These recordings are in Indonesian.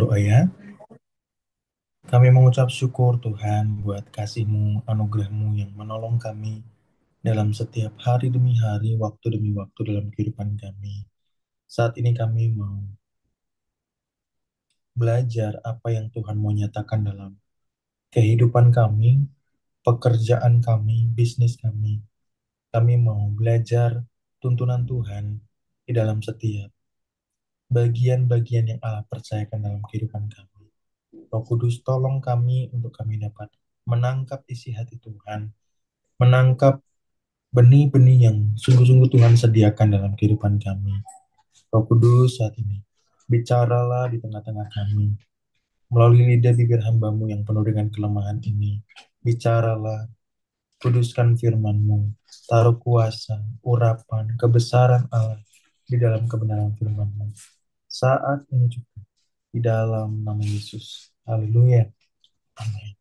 berdoa ya. Kami mengucap syukur Tuhan buat kasih-Mu, anugerah-Mu yang menolong kami dalam setiap hari demi hari, waktu demi waktu dalam kehidupan kami. Saat ini kami mau belajar apa yang Tuhan mau nyatakan dalam kehidupan kami, pekerjaan kami, bisnis kami. Kami mau belajar tuntunan Tuhan di dalam setiap bagian-bagian yang Allah percayakan dalam kehidupan kami. Roh Kudus, tolong kami untuk kami dapat menangkap isi hati Tuhan, menangkap benih-benih yang sungguh-sungguh Tuhan sediakan dalam kehidupan kami. Roh Kudus, saat ini, bicaralah di tengah-tengah kami, melalui lidah bibir hamba-Mu yang penuh dengan kelemahan ini. Bicaralah, kuduskan firman-Mu, taruh kuasa, urapan, kebesaran Allah di dalam kebenaran firman-Mu. Saat ini juga, di dalam nama Yesus. Haleluya. Amin.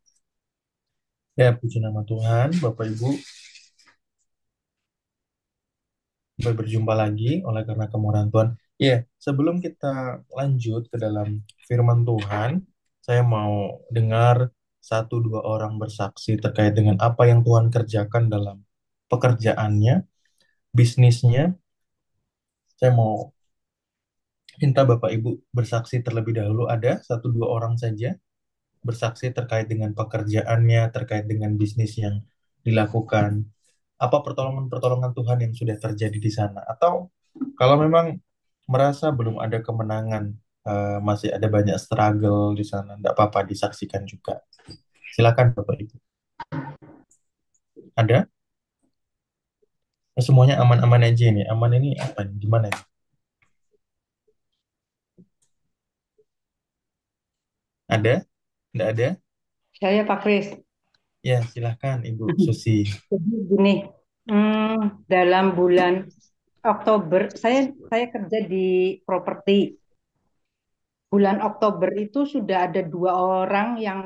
Ya, puji nama Tuhan, Bapak Ibu. Berjumpa lagi oleh karena kemurahan Tuhan. Ya, sebelum kita lanjut ke dalam firman Tuhan, saya mau dengar satu dua orang bersaksi terkait dengan apa yang Tuhan kerjakan dalam pekerjaannya, bisnisnya. Saya mau minta Bapak Ibu bersaksi terlebih dahulu. Ada satu dua orang saja bersaksi terkait dengan pekerjaannya, terkait dengan bisnis yang dilakukan. Apa pertolongan-pertolongan Tuhan yang sudah terjadi di sana? Atau kalau memang merasa belum ada kemenangan, masih ada banyak struggle di sana, tidak apa-apa disaksikan juga. Silakan Bapak Ibu. Ada? Semuanya aman-aman aja ini. Aman ini apa? Gimana? Ada? Tidak ada? Saya Pak Kris. Ya, silakan Ibu Susi. Jadi gini, dalam bulan Oktober saya kerja di properti. Bulan Oktober itu sudah ada dua orang yang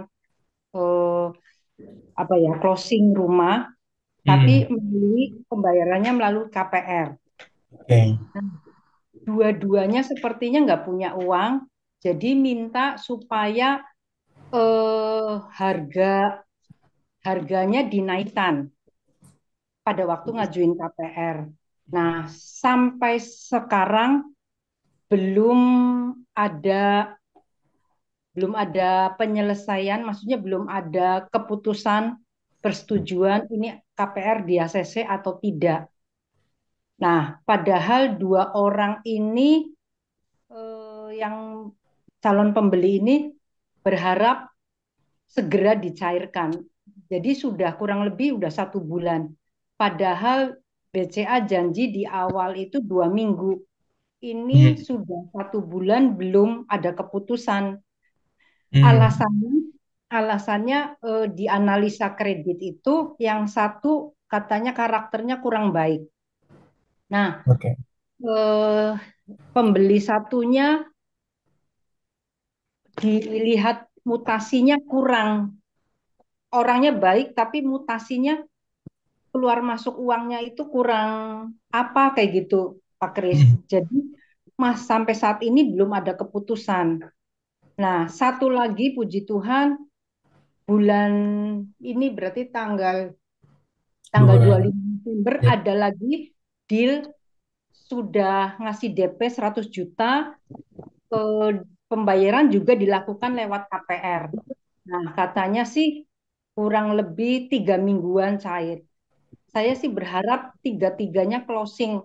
eh, apa ya closing rumah, tapi Hmm, melalui pembayarannya melalui KPR. oke. Nah, dua-duanya sepertinya nggak punya uang, jadi minta supaya harga harganya dinaikkan pada waktu ngajuin KPR. Nah, sampai sekarang belum ada belum ada penyelesaian, maksudnya belum ada keputusan persetujuan ini KPR di ACC atau tidak. Nah, padahal dua orang ini yang calon pembeli ini berharap segera dicairkan. Jadi sudah kurang lebih udah 1 bulan. Padahal BCA janji di awal itu 2 minggu. Ini Hmm, sudah 1 bulan belum ada keputusan. hmm, Alasannya, alasannya di analisa kredit itu yang satu katanya karakternya kurang baik. Nah, oke. eh, pembeli satunya dilihat mutasinya kurang. Orangnya baik tapi mutasinya keluar masuk uangnya itu kurang apa kayak gitu, Pak Kris. Hmm, Jadi Mas sampai saat ini belum ada keputusan. Nah, satu lagi puji Tuhan bulan ini berarti tanggal tanggal dua. 25 November Ya. ada lagi deal sudah ngasih DP 100 juta, eh, pembayaran juga dilakukan lewat KPR. Nah, katanya sih kurang lebih 3 mingguan cair. Saya sih berharap tiga-tiganya closing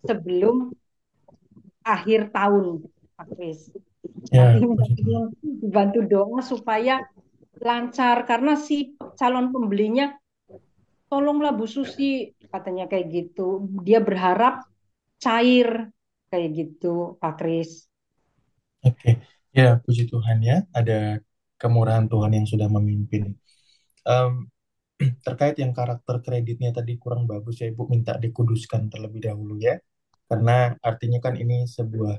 sebelum akhir tahun, Pak Kris. Nanti Ya, minta puji Tuhan. tolong dibantu doa supaya lancar karena si calon pembelinya, tolonglah Bu Susi, katanya kayak gitu. Dia berharap cair kayak gitu, Pak Kris. Oke. Ya, puji Tuhan ya, ada kemurahan Tuhan yang sudah memimpin. Em, Terkait yang karakter kreditnya tadi kurang bagus ya, Ibu minta dikuduskan terlebih dahulu ya. Karena artinya kan ini sebuah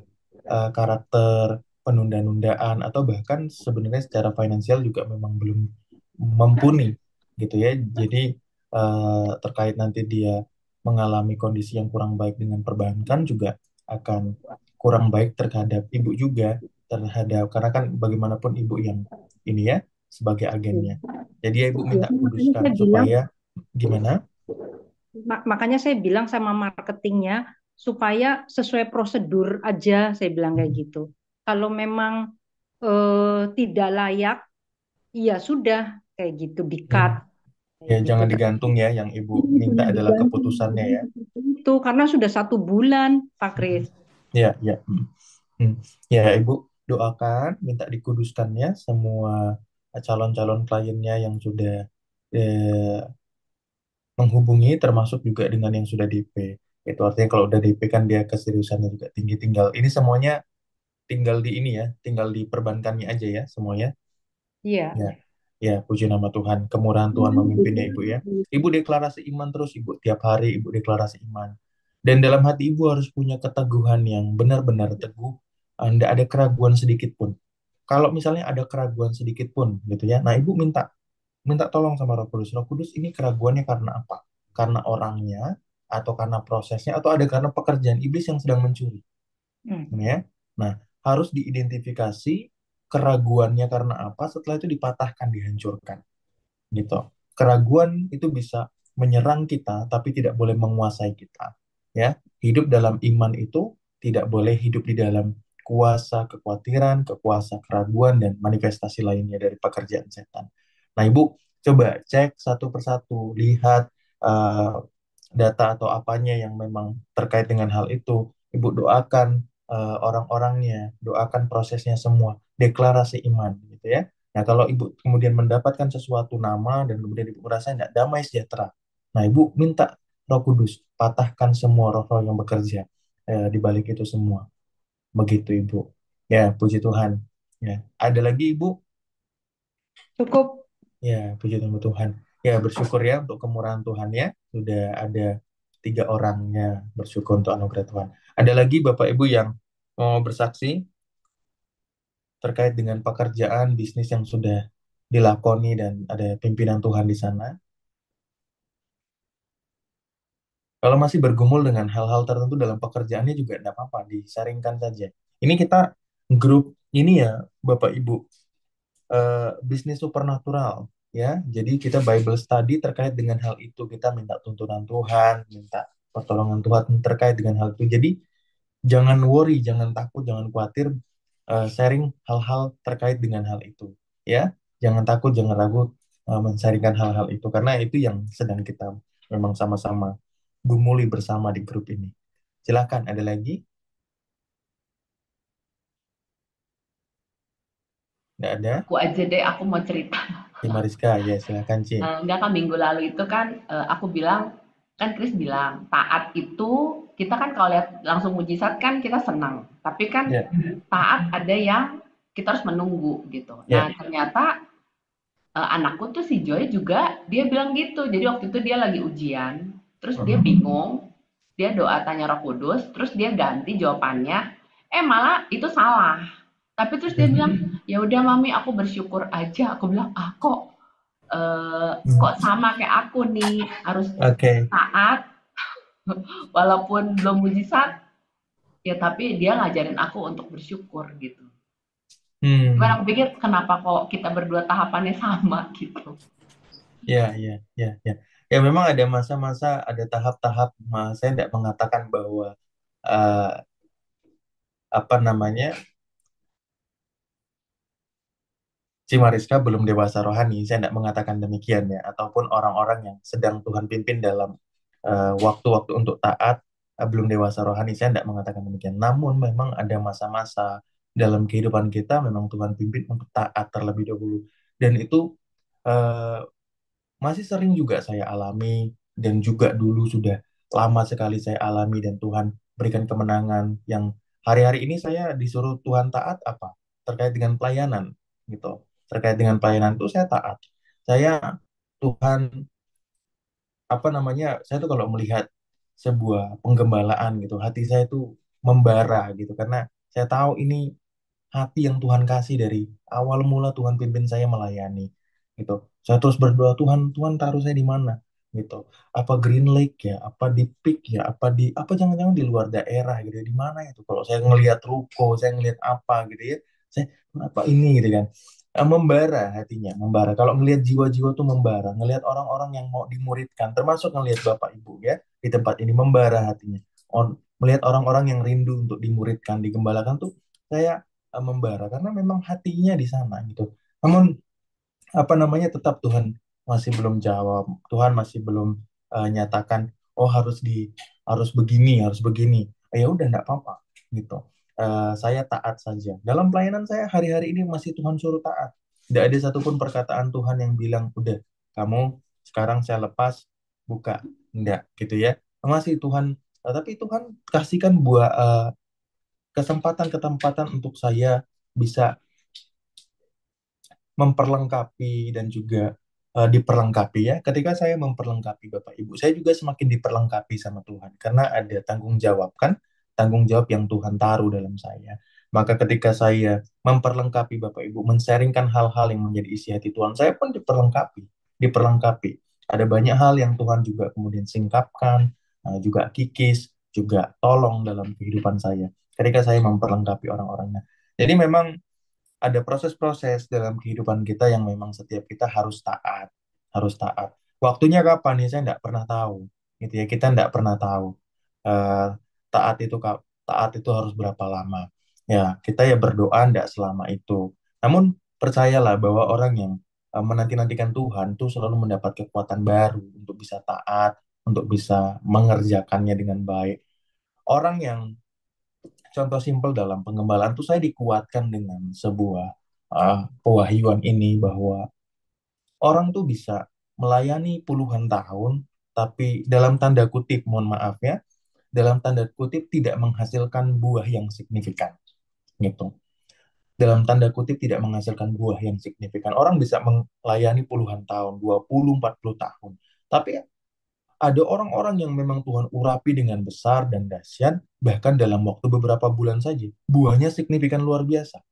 karakter penunda-nundaan atau bahkan sebenarnya secara finansial juga memang belum mumpuni gitu ya. Jadi terkait nanti dia mengalami kondisi yang kurang baik dengan perbankan juga akan kurang baik terhadap Ibu juga. terhadap, karena kan bagaimanapun ibu yang ini ya sebagai agennya. Jadi ya ibu Ya, minta makanya kuduskan saya bilang, supaya gimana? makanya saya bilang sama marketingnya supaya sesuai prosedur aja, saya bilang kayak gitu. Kalau memang tidak layak, ya sudah kayak gitu Ya, di-cut kayak ya gitu. jangan Tapi digantung ya, yang ibu ini minta jangan adalah digantung keputusannya ya. itu karena sudah 1 bulan, Pak Kris. Ya, ya. Hmm. Ya, ibu doakan minta dikuduskannya semua calon-calon kliennya yang sudah eh, menghubungi, termasuk juga dengan yang sudah DP. Itu artinya kalau udah DP kan dia keseriusannya juga tinggi. Tinggal ini semuanya tinggal di ini ya, tinggal di perbankannya aja ya semuanya. Iya. Ya, ya, puji nama Tuhan. Kemurahan Tuhan memimpin ya Ibu ya. Ibu deklarasi iman terus Ibu. Tiap hari Ibu deklarasi iman. Dan dalam hati Ibu harus punya keteguhan yang benar-benar teguh. Tidak ada keraguan sedikit pun. Kalau misalnya ada keraguan sedikit pun gitu ya. Nah, Ibu minta minta tolong sama Roh Kudus. Roh Kudus ini keraguannya karena apa? Karena orangnya atau karena prosesnya atau ada karena pekerjaan iblis yang sedang mencuri. Hmm. Ini ya. Nah, harus diidentifikasi keraguannya karena apa, setelah itu dipatahkan, dihancurkan gitu. Keraguan itu bisa menyerang kita, tapi tidak boleh menguasai kita. Ya, hidup dalam iman itu tidak boleh hidup di dalam kuasa kekhawatiran, kekuasa keraguan, dan manifestasi lainnya dari pekerjaan setan. Nah, Ibu coba cek satu persatu, lihat eh, data atau apanya yang memang terkait dengan hal itu. Ibu doakan orang-orangnya, doakan prosesnya semua, deklarasi iman, gitu ya. Nah, kalau ibu kemudian mendapatkan sesuatu nama dan kemudian ibu merasa tidak damai sejahtera, nah ibu minta Roh Kudus patahkan semua roh-roh yang bekerja di balik itu semua. Begitu ibu. Ya, puji Tuhan. Ya, ada lagi ibu? Cukup. Ya, puji nama Tuhan. Ya, bersyukur ya untuk kemurahan Tuhan ya. Sudah ada 3 orangnya, bersyukur untuk anugerah Tuhan. Ada lagi Bapak Ibu yang mau bersaksi terkait dengan pekerjaan bisnis yang sudah dilakoni dan ada pimpinan Tuhan di sana. Kalau masih bergumul dengan hal-hal tertentu dalam pekerjaannya juga tidak apa-apa, disaringkan saja. Ini kita grup ini ya, Bapak Ibu, bisnis supernatural ya. Jadi kita Bible study terkait dengan hal itu. Kita minta tuntunan Tuhan, minta pertolongan Tuhan terkait dengan hal itu. Jadi jangan worry, jangan takut, jangan khawatir sharing hal-hal terkait dengan hal itu. Ya, jangan takut, jangan ragu men-sharingkan hal-hal itu karena itu yang sedang kita memang sama-sama gumuli bersama di grup ini. Silakan, ada lagi? Nggak ada? Aku aja deh, aku mau cerita. Ci Mariska, ya silakan Ci. Enggak kan minggu lalu itu kan aku bilang, kan Chris bilang, taat itu kita kan kalau lihat langsung mujizat kan kita senang. Tapi kan Ya, taat ada yang kita harus menunggu gitu. Nah, ya. ternyata anakku tuh si Joy juga dia bilang gitu. Jadi waktu itu dia lagi ujian, terus dia Mhm. bingung, dia doa tanya Roh Kudus, terus dia ganti jawabannya, malah itu salah. Tapi terus dia bilang, ya udah mami aku bersyukur aja. Aku bilang, ah kok sama kayak aku nih harus Oke. taat walaupun belum mujizat ya tapi dia ngajarin aku untuk bersyukur gitu. Cuman Hmm. aku pikir kenapa kok kita berdua tahapannya sama gitu. Ya, ya, ya, ya. Ya memang ada masa-masa, ada tahap-tahap. Saya tidak mengatakan bahwa eh, apa namanya si Mariska belum dewasa rohani. Saya tidak mengatakan demikian ya. Ataupun orang-orang yang sedang Tuhan pimpin dalam waktu-waktu untuk taat belum dewasa rohani. Saya tidak mengatakan demikian. Namun memang ada masa-masa dalam kehidupan kita memang Tuhan pimpin untuk taat terlebih dahulu. Dan itu eh, masih sering juga saya alami dan juga dulu sudah lama sekali saya alami dan Tuhan berikan kemenangan yang hari-hari ini saya disuruh Tuhan taat apa? Terkait dengan pelayanan gitu. Terkait dengan pelayanan itu saya taat. Saya Tuhan apa namanya? Saya tuh kalau melihat sebuah penggembalaan gitu, hati saya tuh membara gitu karena saya tahu ini hati yang Tuhan kasih dari awal mula Tuhan pimpin saya melayani gitu. Saya terus berdoa Tuhan, Tuhan taruh saya di mana gitu. Apa Green Lake ya, apa di Peak ya, apa jangan-jangan di luar daerah gitu ya, di mana itu. Kalau saya ngelihat ruko, saya ngelihat apa gitu ya, Saya kenapa ini gitu kan. Membara hatinya, membara. Kalau ngelihat jiwa-jiwa tuh membara, ngelihat orang-orang yang mau dimuridkan, termasuk ngelihat Bapak Ibu ya di tempat ini membara hatinya. Melihat orang-orang yang rindu untuk dimuridkan, digembalakan tuh saya membara karena memang hatinya di sana gitu. Namun apa namanya tetap Tuhan masih belum jawab. Tuhan masih belum nyatakan oh harus begini, harus begini. Ya udah enggak apa-apa gitu. Saya taat saja. Dalam pelayanan saya hari-hari ini masih Tuhan suruh taat. Tidak ada satupun perkataan Tuhan yang bilang udah kamu sekarang saya lepas buka. Enggak gitu ya. Masih Tuhan tapi Tuhan kasihkan buah kesempatan-kesempatan untuk saya bisa memperlengkapi dan juga diperlengkapi ya. Ketika saya memperlengkapi Bapak Ibu, saya juga semakin diperlengkapi sama Tuhan karena ada tanggung jawab kan, tanggung jawab yang Tuhan taruh dalam saya. Maka ketika saya memperlengkapi Bapak Ibu, men-sharingkan hal-hal yang menjadi isi hati Tuhan, saya pun diperlengkapi, diperlengkapi. Ada banyak hal yang Tuhan juga kemudian singkapkan, juga kikis, juga tolong dalam kehidupan saya. Ketika saya memperlengkapi orang-orangnya. Jadi memang ada proses-proses dalam kehidupan kita yang memang setiap kita harus taat, harus taat. Waktunya kapan nih? Saya nggak pernah tahu, gitu ya. Kita nggak pernah tahu. Eh, taat itu harus berapa lama? Ya, kita ya berdoa nggak selama itu. Namun percayalah bahwa orang yang menanti-nantikan Tuhan tuh selalu mendapat kekuatan baru untuk bisa taat, untuk bisa mengerjakannya dengan baik. Orang yang contoh simpel dalam pengembalaan tuh saya dikuatkan dengan sebuah pewahyuan ini bahwa orang tuh bisa melayani puluhan tahun, tapi dalam tanda kutip, mohon maaf ya, dalam tanda kutip tidak menghasilkan buah yang signifikan, gitu. Dalam tanda kutip tidak menghasilkan buah yang signifikan. Orang bisa melayani puluhan tahun, 20, 40 tahun. Tapi ada orang-orang yang memang Tuhan urapi dengan besar dan dahsyat, bahkan dalam waktu beberapa bulan saja. Buahnya signifikan luar biasa.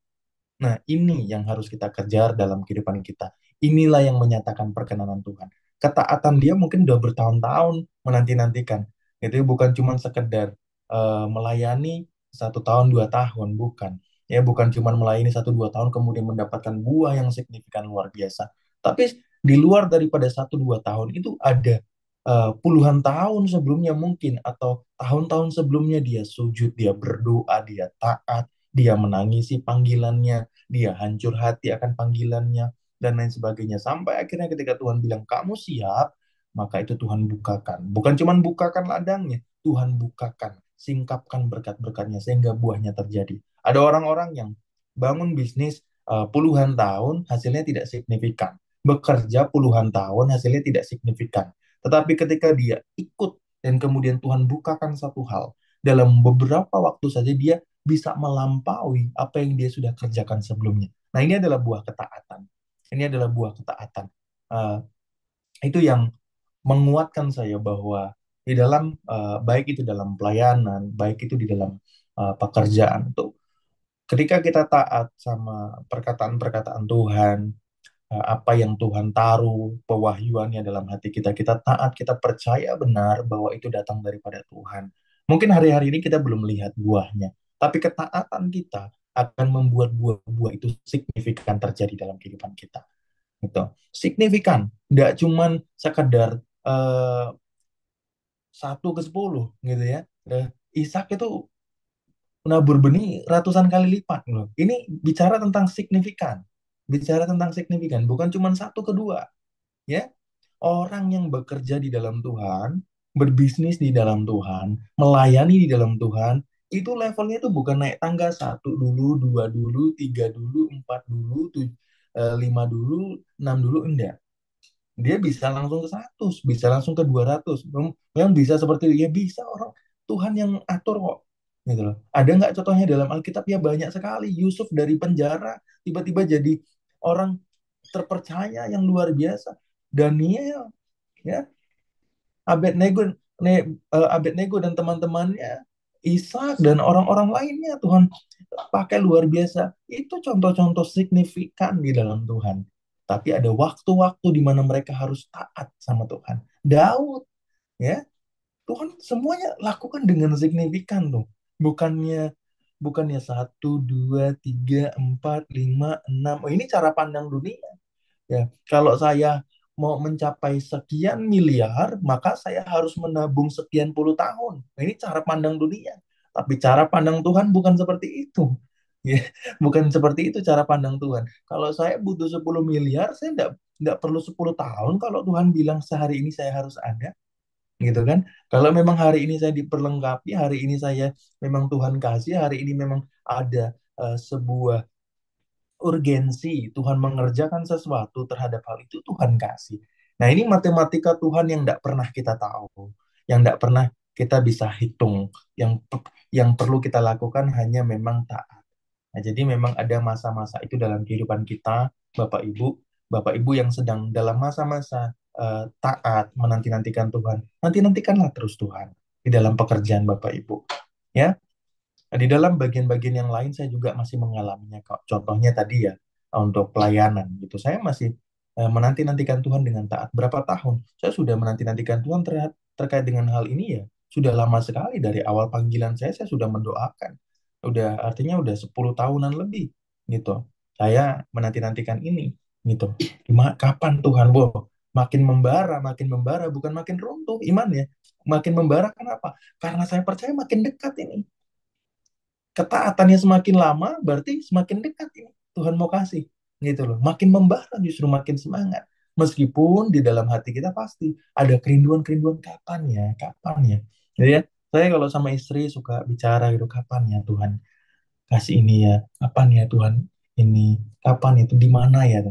Nah, ini yang harus kita kejar dalam kehidupan kita. Inilah yang menyatakan perkenanan Tuhan. Ketaatan dia mungkin udah bertahun-tahun menanti-nantikan. Itu bukan cuma sekedar melayani 1 tahun, 2 tahun, bukan. Ya, bukan cuma melayani 1, 2 tahun kemudian mendapatkan buah yang signifikan luar biasa. Tapi di luar daripada 1, 2 tahun itu ada puluhan tahun sebelumnya mungkin atau tahun-tahun sebelumnya dia sujud, dia berdoa, dia taat, dia menangisi panggilannya, dia hancur hati akan panggilannya, dan lain sebagainya. Sampai akhirnya ketika Tuhan bilang, kamu siap, maka itu Tuhan bukakan. Bukan cuma bukakan ladangnya, Tuhan bukakan, singkapkan berkat-berkatnya, sehingga buahnya terjadi. Ada orang-orang yang bangun bisnis puluhan tahun, hasilnya tidak signifikan. Bekerja puluhan tahun, hasilnya tidak signifikan. Tetapi ketika dia ikut dan kemudian Tuhan bukakan satu hal, dalam beberapa waktu saja dia bisa melampaui apa yang dia sudah kerjakan sebelumnya. Nah, ini adalah buah ketaatan. Ini adalah buah ketaatan. Uh, itu yang menguatkan saya bahwa di dalam baik itu dalam pelayanan, baik itu di dalam pekerjaan tuh, ketika kita taat sama perkataan-perkataan Tuhan, apa yang Tuhan taruh, pewahyuannya dalam hati kita, kita taat, kita percaya benar bahwa itu datang daripada Tuhan. Mungkin hari-hari ini kita belum melihat buahnya, tapi ketaatan kita akan membuat buah-buah itu signifikan terjadi dalam kehidupan kita. Gitu. Signifikan, nggak cuman sekedar eh, 1 ke 10 gitu ya. Ishak itu nabur benih ratusan kali lipat loh. Ini bicara tentang signifikan. Bicara tentang signifikan, bukan cuma 1 ke 2. Ya, orang yang bekerja di dalam Tuhan, berbisnis di dalam Tuhan, melayani di dalam Tuhan, itu levelnya itu bukan naik tangga 1 dulu, 2 dulu, 3 dulu, 4 dulu, 5 dulu, 6 dulu, enggak. Dia bisa langsung ke 100, bisa langsung ke 200. Yang bisa seperti itu, ya bisa orang Tuhan yang atur kok. Gitu loh. Ada nggak contohnya dalam Alkitab? Ya banyak sekali. Yusuf dari penjara tiba-tiba jadi orang terpercaya yang luar biasa. Daniel, ya, Abednego, Abednego dan teman-temannya, Ishak dan orang-orang lainnya Tuhan pakai luar biasa. Itu contoh-contoh signifikan di dalam Tuhan. Tapi ada waktu-waktu di mana mereka harus taat sama Tuhan. Daud, ya, Tuhan semuanya lakukan dengan signifikan tuh. Bukannya bukannya satu, dua, tiga, empat, lima, enam. Oh, ini cara pandang dunia. Ya, kalau saya mau mencapai sekian miliar, maka saya harus menabung sekian puluh tahun. Nah, ini cara pandang dunia. Tapi cara pandang Tuhan bukan seperti itu. Ya, bukan seperti itu cara pandang Tuhan. Kalau saya butuh 10 miliar, saya enggak perlu 10 tahun kalau Tuhan bilang sehari ini saya harus ada, gitu kan? Kalau memang hari ini saya diperlengkapi, hari ini saya memang Tuhan kasih, hari ini memang ada sebuah urgensi Tuhan mengerjakan sesuatu terhadap hal itu, Tuhan kasih. Nah, ini matematika Tuhan yang tidak pernah kita tahu, yang tidak pernah kita bisa hitung, yang perlu kita lakukan hanya memang taat. Nah, jadi memang ada masa-masa itu dalam kehidupan kita, Bapak Ibu, Bapak Ibu yang sedang dalam masa-masa taat menanti-nantikan Tuhan, nanti-nantikanlah terus Tuhan di dalam pekerjaan Bapak Ibu. Ya, nah, di dalam bagian-bagian yang lain saya juga masih mengalaminya kok. Contohnya tadi ya, untuk pelayanan gitu. Saya masih menanti-nantikan Tuhan dengan taat. Berapa tahun? Saya sudah menanti-nantikan Tuhan terkait dengan hal ini ya. Sudah lama sekali dari awal panggilan saya sudah mendoakan. Artinya udah 10 tahunan lebih gitu. Saya menanti-nantikan ini gitu. Kapan Tuhan, makin membara, bukan makin runtuh iman ya. Makin membara kenapa? Karena saya percaya makin dekat ini, ketaatannya semakin lama, berarti semakin dekat ini Tuhan mau kasih, gitu loh. Makin membara justru makin semangat. Meskipun di dalam hati kita pasti ada kerinduan-kerinduan, kapan ya. Jadi ya, saya kalau sama istri suka bicara gitu, kapan ya Tuhan kasih ini ya, kapan ya Tuhan ini, kapan itu di mana ya.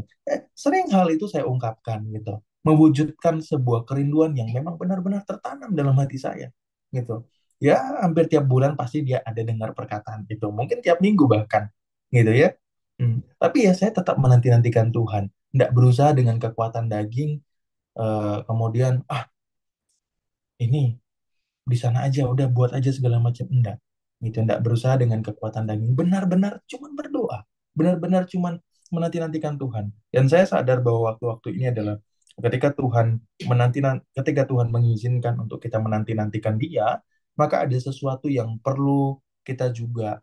Sering hal itu saya ungkapkan gitu, mewujudkan sebuah kerinduan yang memang benar-benar tertanam dalam hati saya gitu. Ya, hampir tiap bulan pasti dia ada dengar perkataan itu, mungkin tiap minggu bahkan gitu ya. Tapi ya saya tetap menanti-nantikan Tuhan, tidak berusaha dengan kekuatan daging, kemudian ini di sana aja udah buat aja segala macam, enggak gitu, enggak berusaha dengan kekuatan daging, benar-benar cuman berdoa, benar-benar cuman menanti-nantikan Tuhan. Dan saya sadar bahwa waktu-waktu ini adalah ketika Tuhan mengizinkan untuk kita menanti-nantikan Dia, maka ada sesuatu yang perlu kita juga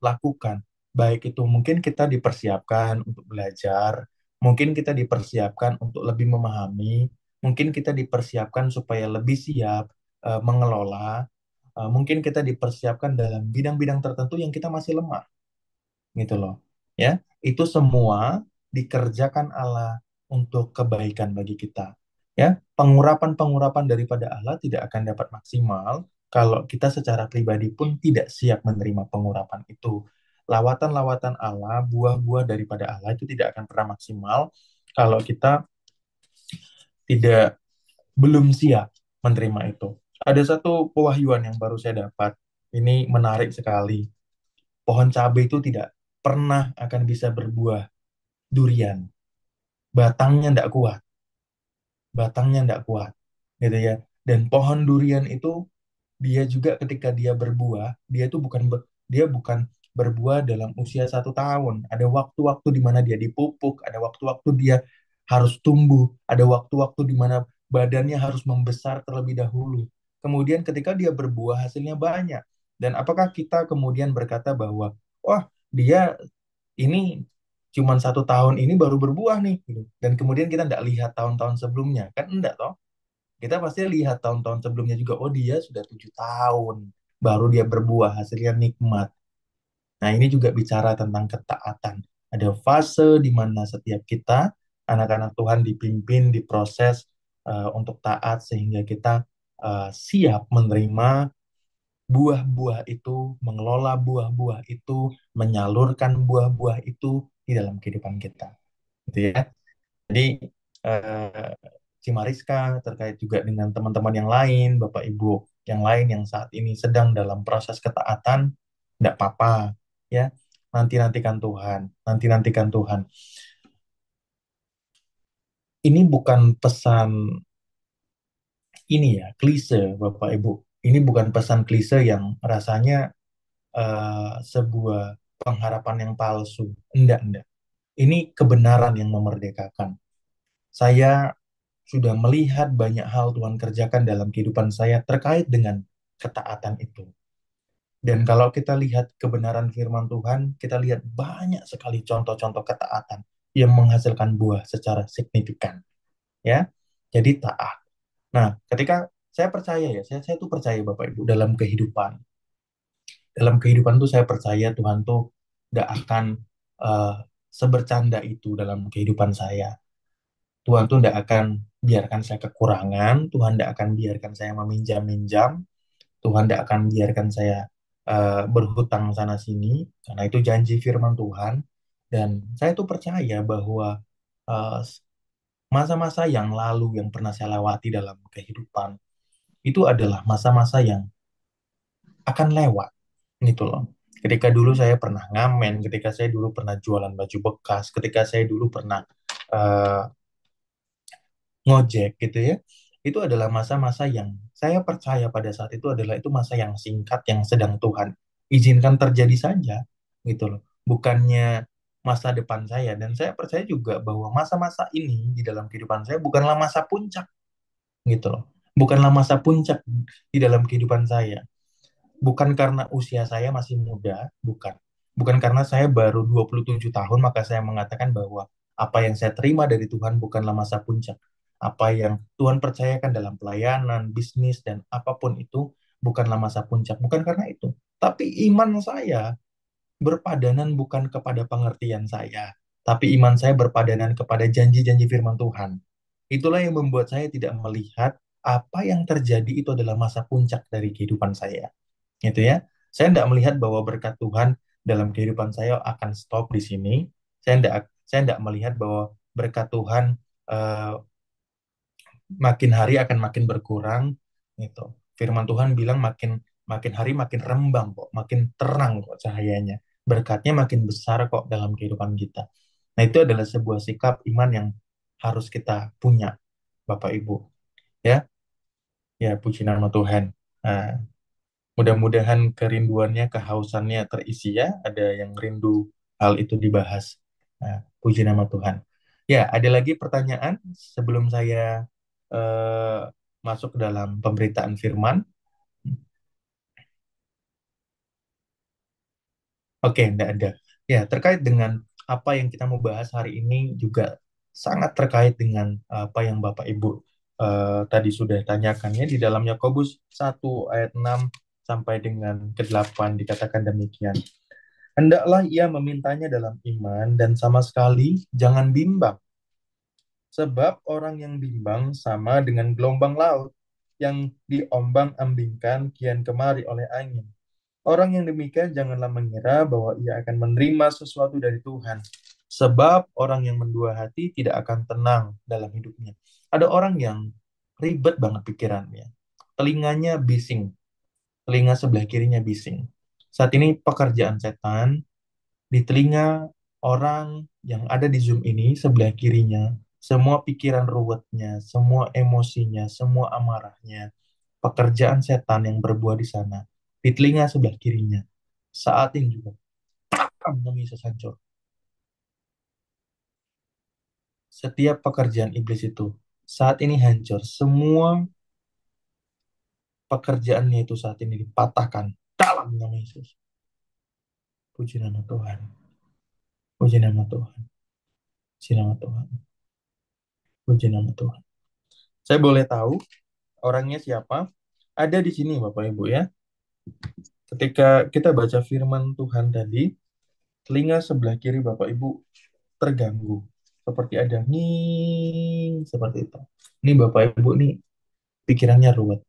lakukan. Baik itu mungkin kita dipersiapkan untuk belajar, mungkin kita dipersiapkan untuk lebih memahami, mungkin kita dipersiapkan supaya lebih siap mengelola, mungkin kita dipersiapkan dalam bidang-bidang tertentu yang kita masih lemah, gitu loh. Ya, itu semua dikerjakan Allah untuk kebaikan bagi kita. Ya, pengurapan-pengurapan daripada Allah tidak akan dapat maksimal kalau kita secara pribadi pun tidak siap menerima pengurapan itu. Lawatan-lawatan Allah, buah-buah daripada Allah itu tidak akan pernah maksimal kalau kita tidak belum siap menerima itu. Ada satu pewahyuan yang baru saya dapat. Ini menarik sekali. Pohon cabai itu tidak pernah akan bisa berbuah durian. Batangnya tidak kuat. Batangnya tidak kuat. Gitu ya. Dan pohon durian itu dia juga ketika dia berbuah, dia bukan berbuah dalam usia 1 tahun. Ada waktu-waktu di mana dia dipupuk, ada waktu-waktu dia harus tumbuh, ada waktu-waktu di mana badannya harus membesar terlebih dahulu. Kemudian ketika dia berbuah hasilnya banyak. Dan apakah kita kemudian berkata bahwa, wah, dia ini cuman 1 tahun ini baru berbuah nih, gitu. Dan kemudian kita tidak lihat tahun-tahun sebelumnya, kan enggak toh? Kita pasti lihat tahun-tahun sebelumnya juga, oh dia sudah 7 tahun baru dia berbuah, hasilnya nikmat. Nah, ini juga bicara tentang ketaatan. Ada fase di mana setiap kita anak-anak Tuhan dipimpin, diproses untuk taat sehingga kita siap menerima buah-buah itu, mengelola buah-buah itu, menyalurkan buah-buah itu di dalam kehidupan kita, gitu ya. Jadi eh, Cimariska terkait juga dengan teman-teman yang lain, Bapak Ibu yang lain yang saat ini sedang dalam proses ketaatan, tidak apa-apa ya. Nanti-nantikan Tuhan, nanti-nantikan Tuhan. Ini bukan pesan ini ya, klise Bapak Ibu. Ini bukan pesan klise yang rasanya sebuah pengharapan yang palsu. Enggak. Ini kebenaran yang memerdekakan. Saya sudah melihat banyak hal Tuhan kerjakan dalam kehidupan saya terkait dengan ketaatan itu. Dan kalau kita lihat kebenaran firman Tuhan, kita lihat banyak sekali contoh-contoh ketaatan yang menghasilkan buah secara signifikan, ya. Jadi taat. Nah, ketika saya percaya ya, saya tuh percaya Bapak Ibu dalam kehidupan. Dalam kehidupan tuh saya percaya Tuhan tuh gak akan eh, sebercanda itu dalam kehidupan saya. Tuhan tuh gak akan biarkan saya kekurangan, Tuhan gak akan biarkan saya meminjam-minjam, Tuhan tidak akan biarkan saya berhutang sana sini, karena itu janji firman Tuhan. Dan saya tuh percaya bahwa eh, masa-masa yang lalu yang pernah saya lewati dalam kehidupan itu adalah masa-masa yang akan lewat, gitu loh. Ketika dulu saya pernah ngamen, ketika saya dulu pernah jualan baju bekas, ketika saya dulu pernah eh, ngojek gitu ya. Itu adalah masa-masa yang saya percaya pada saat itu adalah itu masa yang singkat yang sedang Tuhan izinkan terjadi saja gitu loh. Bukannya masa depan saya, dan saya percaya juga bahwa masa-masa ini di dalam kehidupan saya bukanlah masa puncak gitu loh. Bukanlah masa puncak di dalam kehidupan saya. Bukan karena usia saya masih muda, bukan. Bukan karena saya baru 27 tahun, maka saya mengatakan bahwa apa yang saya terima dari Tuhan bukanlah masa puncak. Apa yang Tuhan percayakan dalam pelayanan, bisnis, dan apapun itu bukanlah masa puncak. Bukan karena itu. Tapi iman saya berpadanan bukan kepada pengertian saya, tapi iman saya berpadanan kepada janji-janji firman Tuhan. Itulah yang membuat saya tidak melihat apa yang terjadi itu adalah masa puncak dari kehidupan saya, gitu ya. Saya tidak melihat bahwa berkat Tuhan dalam kehidupan saya akan stop di sini. Saya tidak melihat bahwa berkat Tuhan eh, makin hari akan makin berkurang, gitu. Firman Tuhan bilang makin makin hari makin rembang kok, makin terang kok cahayanya. Berkatnya makin besar kok dalam kehidupan kita. Nah, itu adalah sebuah sikap iman yang harus kita punya, Bapak Ibu. Ya, ya puji nama Tuhan. Nah, mudah-mudahan kerinduannya, kehausannya terisi ya. Ada yang rindu hal itu dibahas. Nah, puji nama Tuhan. Ya, ada lagi pertanyaan sebelum saya eh, masuk ke dalam pemberitaan firman. Oke, enggak ada. Ya, terkait dengan apa yang kita mau bahas hari ini juga sangat terkait dengan apa yang Bapak Ibu tadi sudah tanyakan ya di dalam Yakobus 1 ayat 6 sampai dengan ke-8 dikatakan demikian. Hendaklah ia memintanya dalam iman dan sama sekali jangan bimbang. Sebab orang yang bimbang sama dengan gelombang laut yang diombang-ambingkan kian kemari oleh angin. Orang yang demikian janganlah mengira bahwa ia akan menerima sesuatu dari Tuhan. Sebab orang yang mendua hati tidak akan tenang dalam hidupnya. Ada orang yang ribet banget pikirannya. Telinganya bising. Telinga sebelah kirinya bising. Saat ini pekerjaan setan di telinga orang yang ada di Zoom ini sebelah kirinya, semua pikiran ruwetnya, semua emosinya, semua amarahnya, pekerjaan setan yang berbuah di sana, di telinga sebelah kirinya. Saat ini juga, kami Yesus hancur. Setiap pekerjaan iblis itu saat ini hancur. Semua pekerjaannya itu saat ini dipatahkan dalam nama Yesus. Puji nama Tuhan. Puji nama Tuhan. Puji nama Tuhan. Puji nama Tuhan. Saya boleh tahu orangnya siapa? Ada di sini Bapak Ibu ya. Ketika kita baca firman Tuhan tadi, telinga sebelah kiri Bapak Ibu terganggu. Seperti ada ning, seperti itu. Ini Bapak Ibu nih pikirannya ruwet.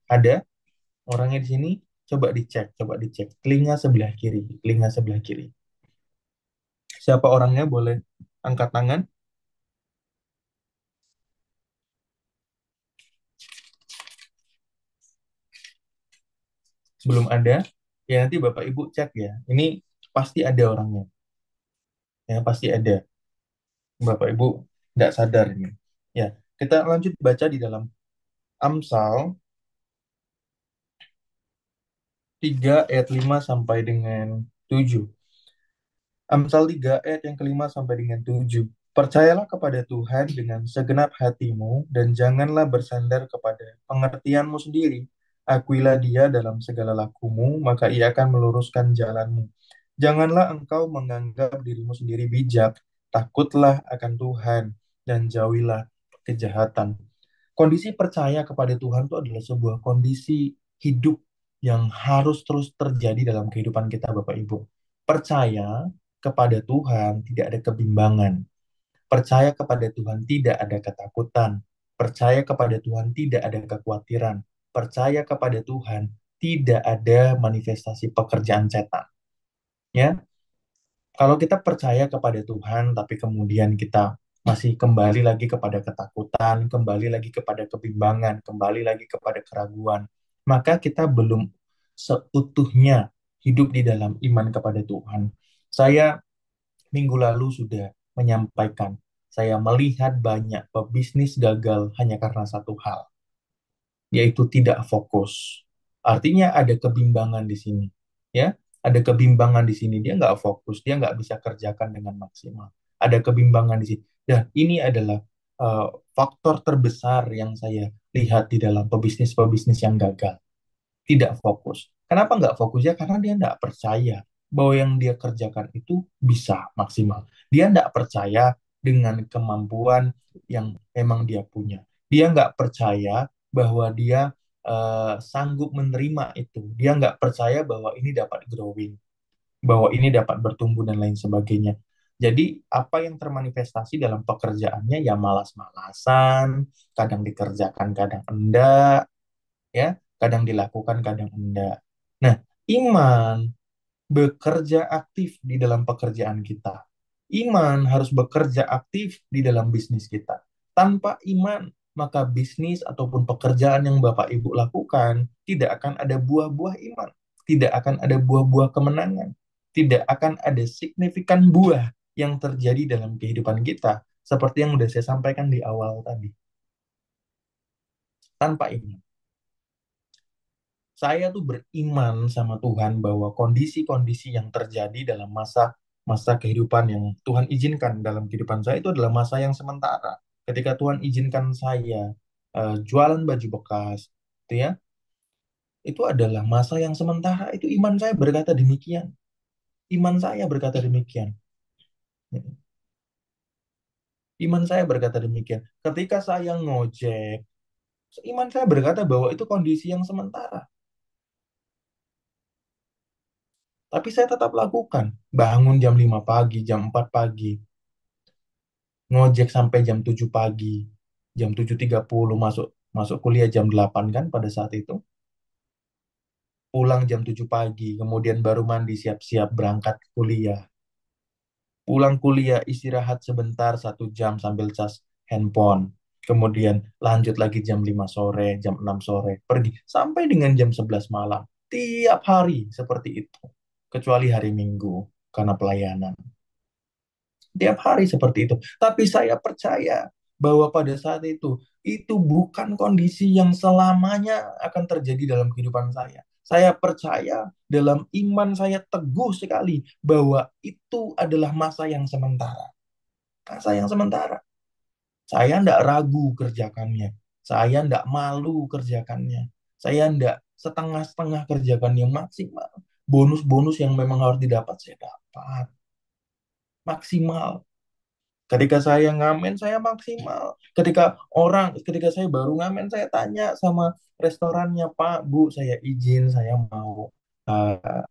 Ada orangnya di sini, coba dicek, coba dicek. Telinga sebelah kiri, telinga sebelah kiri. Siapa orangnya boleh angkat tangan? Belum ada? Ya nanti Bapak Ibu cek ya. Ini pasti ada orangnya. Ya pasti ada. Bapak Ibu tidak sadar ini. Ya, kita lanjut baca di dalam Amsal 3 ayat 5 sampai dengan 7. Amsal 3 ayat yang kelima sampai dengan 7. Percayalah kepada Tuhan dengan segenap hatimu dan janganlah bersandar kepada pengertianmu sendiri. Akuilah dia dalam segala lakumu, maka ia akan meluruskan jalanmu. Janganlah engkau menganggap dirimu sendiri bijak, takutlah akan Tuhan, dan jauhilah kejahatan. Kondisi percaya kepada Tuhan itu adalah sebuah kondisi hidup yang harus terus terjadi dalam kehidupan kita, Bapak Ibu. Percaya kepada Tuhan tidak ada kebimbangan. Percaya kepada Tuhan tidak ada ketakutan. Percaya kepada Tuhan tidak ada kekhawatiran. Percaya kepada Tuhan tidak ada manifestasi pekerjaan setan. Ya, kalau kita percaya kepada Tuhan, tapi kemudian kita masih kembali lagi kepada ketakutan, kembali lagi kepada kebimbangan, kembali lagi kepada keraguan, maka kita belum seutuhnya hidup di dalam iman kepada Tuhan. Saya minggu lalu sudah menyampaikan, saya melihat banyak pebisnis gagal hanya karena satu hal, yaitu tidak fokus. Artinya ada kebimbangan di sini, ya, ada kebimbangan di sini. Dia nggak fokus, dia nggak bisa kerjakan dengan maksimal. Ada kebimbangan di sini. Dan ini adalah uh, faktor terbesar yang saya lihat di dalam pebisnis-pebisnis yang gagal. Tidak fokus. Kenapa nggak fokus ya? Karena dia nggak percaya bahwa yang dia kerjakan itu bisa maksimal. Dia nggak percaya dengan kemampuan yang memang dia punya. Dia nggak percaya bahwa dia sanggup menerima itu. Dia nggak percaya bahwa ini dapat growing, bahwa ini dapat bertumbuh dan lain sebagainya. Jadi apa yang termanifestasi dalam pekerjaannya ya malas-malasan, kadang dikerjakan, kadang enggak, ya, kadang dilakukan, kadang enggak. Nah, iman bekerja aktif di dalam pekerjaan kita. Iman harus bekerja aktif di dalam bisnis kita. Tanpa iman, maka bisnis ataupun pekerjaan yang Bapak Ibu lakukan tidak akan ada buah-buah iman, tidak akan ada buah-buah kemenangan, tidak akan ada signifikan buah yang terjadi dalam kehidupan kita, seperti yang sudah saya sampaikan di awal tadi. Tanpa iman. Saya tuh beriman sama Tuhan bahwa kondisi-kondisi yang terjadi dalam masa masa kehidupan yang Tuhan izinkan dalam kehidupan saya itu adalah masa yang sementara. Ketika Tuhan izinkan saya jualan baju bekas, itu ya, itu adalah masa yang sementara. Itu iman saya berkata demikian. Iman saya berkata demikian. Iman saya berkata demikian. Ketika saya ngojek, iman saya berkata bahwa itu kondisi yang sementara. Tapi saya tetap lakukan. Bangun jam 5 pagi, jam 4 pagi. Ngojek sampai jam 7 pagi. Jam 7.30 masuk masuk kuliah jam 8 kan pada saat itu. Pulang jam 7 pagi, kemudian baru mandi siap-siap berangkat kuliah. Pulang kuliah istirahat sebentar 1 jam sambil cas handphone. Kemudian lanjut lagi jam 5 sore, jam 6 sore. Pergi sampai dengan jam 11 malam. Tiap hari seperti itu. Kecuali hari Minggu karena pelayanan. Tiap hari seperti itu. Tapi saya percaya bahwa pada saat itu bukan kondisi yang selamanya akan terjadi dalam kehidupan saya. Saya percaya dalam iman saya teguh sekali bahwa itu adalah masa yang sementara. Masa yang sementara. Saya tidak ragu kerjakannya. Saya tidak malu kerjakannya. Saya tidak setengah-setengah kerjakannya maksimal. Bonus-bonus yang memang harus didapat, saya dapat. Maksimal. Ketika saya ngamen, saya maksimal. Ketika saya baru ngamen, saya tanya sama restorannya, Pak, Bu, saya izin, saya mau uh,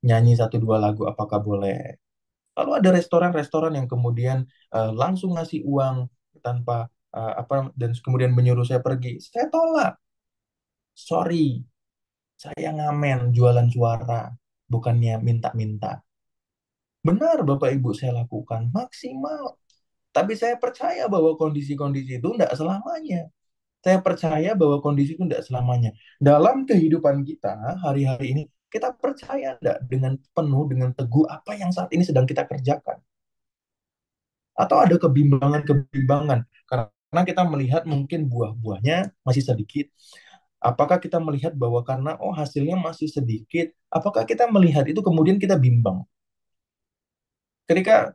nyanyi 1 2 lagu, apakah boleh? Lalu ada restoran-restoran yang kemudian langsung ngasih uang tanpa apa dan kemudian menyuruh saya pergi. Saya tolak. Sorry, saya ngamen jualan suara, bukannya minta-minta. Benar, Bapak Ibu, saya lakukan maksimal. Tapi saya percaya bahwa kondisi-kondisi itu tidak selamanya. Saya percaya bahwa kondisi itu tidak selamanya. Dalam kehidupan kita hari-hari ini, kita percaya tidak dengan penuh, dengan teguh apa yang saat ini sedang kita kerjakan. Atau ada kebimbangan-kebimbangan. Karena kita melihat mungkin buah-buahnya masih sedikit. Apakah kita melihat bahwa karena hasilnya masih sedikit, apakah kita melihat itu kemudian kita bimbang? Ketika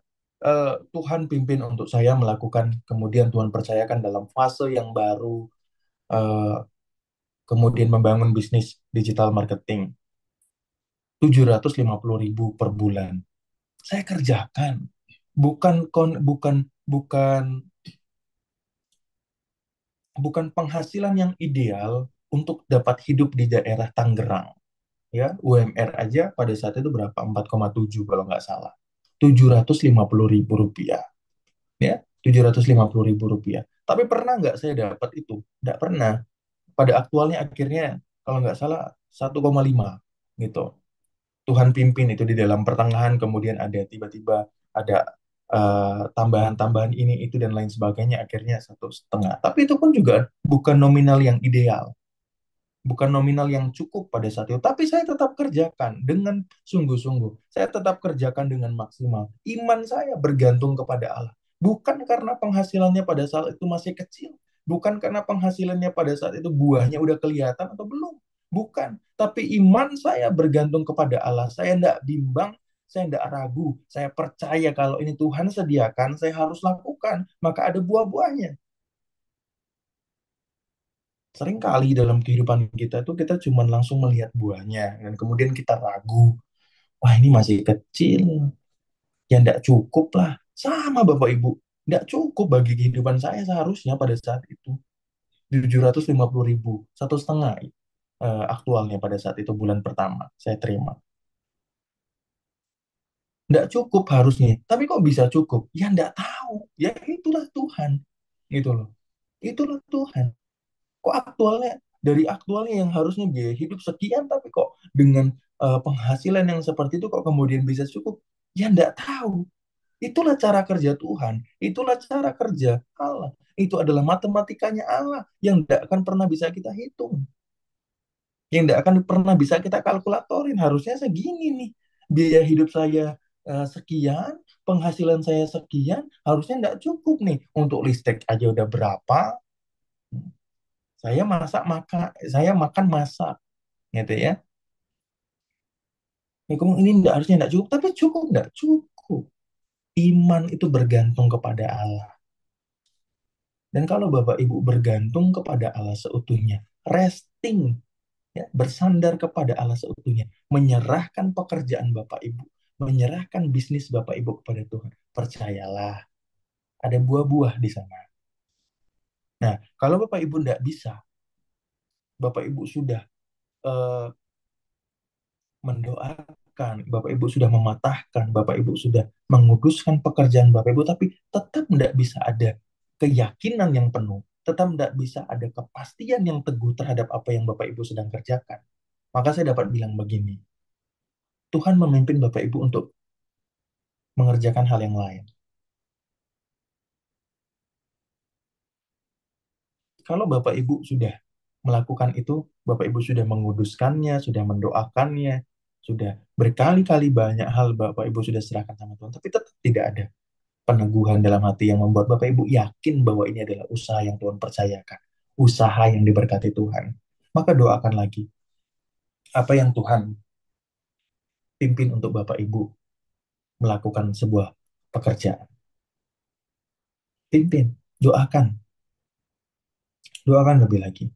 Tuhan pimpin untuk saya melakukan, kemudian Tuhan percayakan dalam fase yang baru, eh, kemudian membangun bisnis digital marketing, 750.000 per bulan. Saya kerjakan. Bukan bukan penghasilan yang ideal untuk dapat hidup di daerah Tangerang. Ya, UMR aja pada saat itu berapa? 4,7 kalau nggak salah. 750.000 rupiah. Ya, 750.000 rupiah. Tapi pernah nggak saya dapat itu? Nggak pernah. Pada aktualnya akhirnya, kalau nggak salah, 1,5 gitu. Tuhan pimpin itu di dalam pertengahan, kemudian ada tiba-tiba ada tambahan-tambahan ini, itu, dan lain sebagainya, akhirnya 1,5. Tapi itu pun juga bukan nominal yang ideal, bukan nominal yang cukup pada saat itu. Tapi saya tetap kerjakan dengan sungguh-sungguh. Saya tetap kerjakan dengan maksimal. Iman saya bergantung kepada Allah. Bukan karena penghasilannya pada saat itu masih kecil. Bukan karena penghasilannya pada saat itu buahnya udah kelihatan atau belum. Bukan. Tapi iman saya bergantung kepada Allah. Saya tidak bimbang, saya tidak ragu. Saya percaya kalau ini Tuhan sediakan, saya harus lakukan. Maka ada buah-buahnya. Sering kali dalam kehidupan kita tuh kita cuma langsung melihat buahnya dan kemudian kita ragu, wah ini masih kecil, ya enggak cukup lah. Sama Bapak Ibu, enggak cukup bagi kehidupan saya seharusnya pada saat itu. 750.000, 1,5 aktualnya pada saat itu bulan pertama saya terima. Enggak cukup harusnya, tapi kok bisa cukup? Ya enggak tahu, ya itulah Tuhan. Gitu loh, itulah Tuhan. Kok aktualnya, dari aktualnya yang harusnya biaya hidup sekian, tapi kok dengan penghasilan yang seperti itu kok kemudian bisa cukup? Ya enggak tahu. Itulah cara kerja Tuhan, itulah cara kerja Allah. Itu adalah matematikanya Allah yang tidak akan pernah bisa kita hitung, yang tidak akan pernah bisa kita kalkulatorin. Harusnya segini nih, biaya hidup saya sekian, penghasilan saya sekian, harusnya nggak cukup nih. Untuk listrik aja udah berapa, saya makan masak, gitu ya. Ya, kamu ini enggak, harusnya enggak cukup, tapi cukup enggak cukup. Iman itu bergantung kepada Allah. Dan kalau Bapak Ibu bergantung kepada Allah seutuhnya, resting, ya, bersandar kepada Allah seutuhnya, menyerahkan pekerjaan Bapak Ibu, menyerahkan bisnis Bapak Ibu kepada Tuhan, percayalah, ada buah-buah di sana. Nah, kalau Bapak Ibu enggak bisa, Bapak Ibu sudah eh, mendoakan, Bapak Ibu sudah mematahkan, Bapak Ibu sudah menguduskan pekerjaan Bapak Ibu, tapi tetap tidak bisa ada keyakinan yang penuh, tetap tidak bisa ada kepastian yang teguh terhadap apa yang Bapak Ibu sedang kerjakan. Maka saya dapat bilang begini, Tuhan memimpin Bapak Ibu untuk mengerjakan hal yang lain. Kalau Bapak Ibu sudah melakukan itu, Bapak Ibu sudah menguduskannya, sudah mendoakannya, sudah berkali-kali banyak hal Bapak Ibu sudah serahkan sama Tuhan, tapi tetap tidak ada peneguhan dalam hati yang membuat Bapak Ibu yakin bahwa ini adalah usaha yang Tuhan percayakan, usaha yang diberkati Tuhan. Maka doakan lagi apa yang Tuhan pimpin untuk Bapak Ibu melakukan sebuah pekerjaan. Pimpin, doakan, doakan lebih lagi.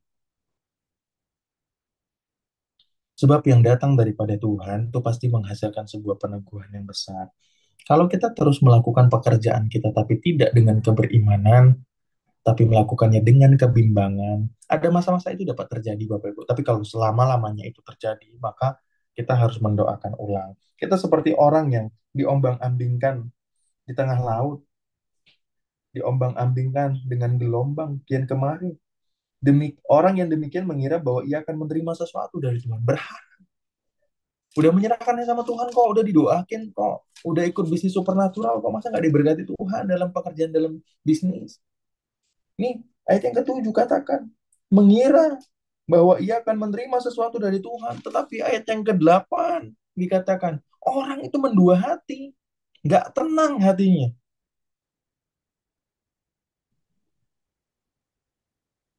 Sebab yang datang daripada Tuhan itu pasti menghasilkan sebuah peneguhan yang besar. Kalau kita terus melakukan pekerjaan kita tapi tidak dengan keberimanan, tapi melakukannya dengan kebimbangan, ada masa-masa itu dapat terjadi Bapak Ibu. Tapi kalau selama-lamanya itu terjadi, maka kita harus mendoakan ulang. Kita seperti orang yang diombang-ambingkan di tengah laut, diombang-ambingkan dengan gelombang kian kemari. Orang yang demikian mengira bahwa ia akan menerima sesuatu dari Tuhan. Berharap. Udah menyerahkannya sama Tuhan kok, udah didoakin kok, udah ikut bisnis supernatural kok, masa nggak diberkati Tuhan dalam pekerjaan, dalam bisnis. Nih, ayat yang ketujuh katakan, mengira bahwa ia akan menerima sesuatu dari Tuhan. Tetapi ayat yang ke-8 dikatakan, orang itu mendua hati. Nggak tenang hatinya.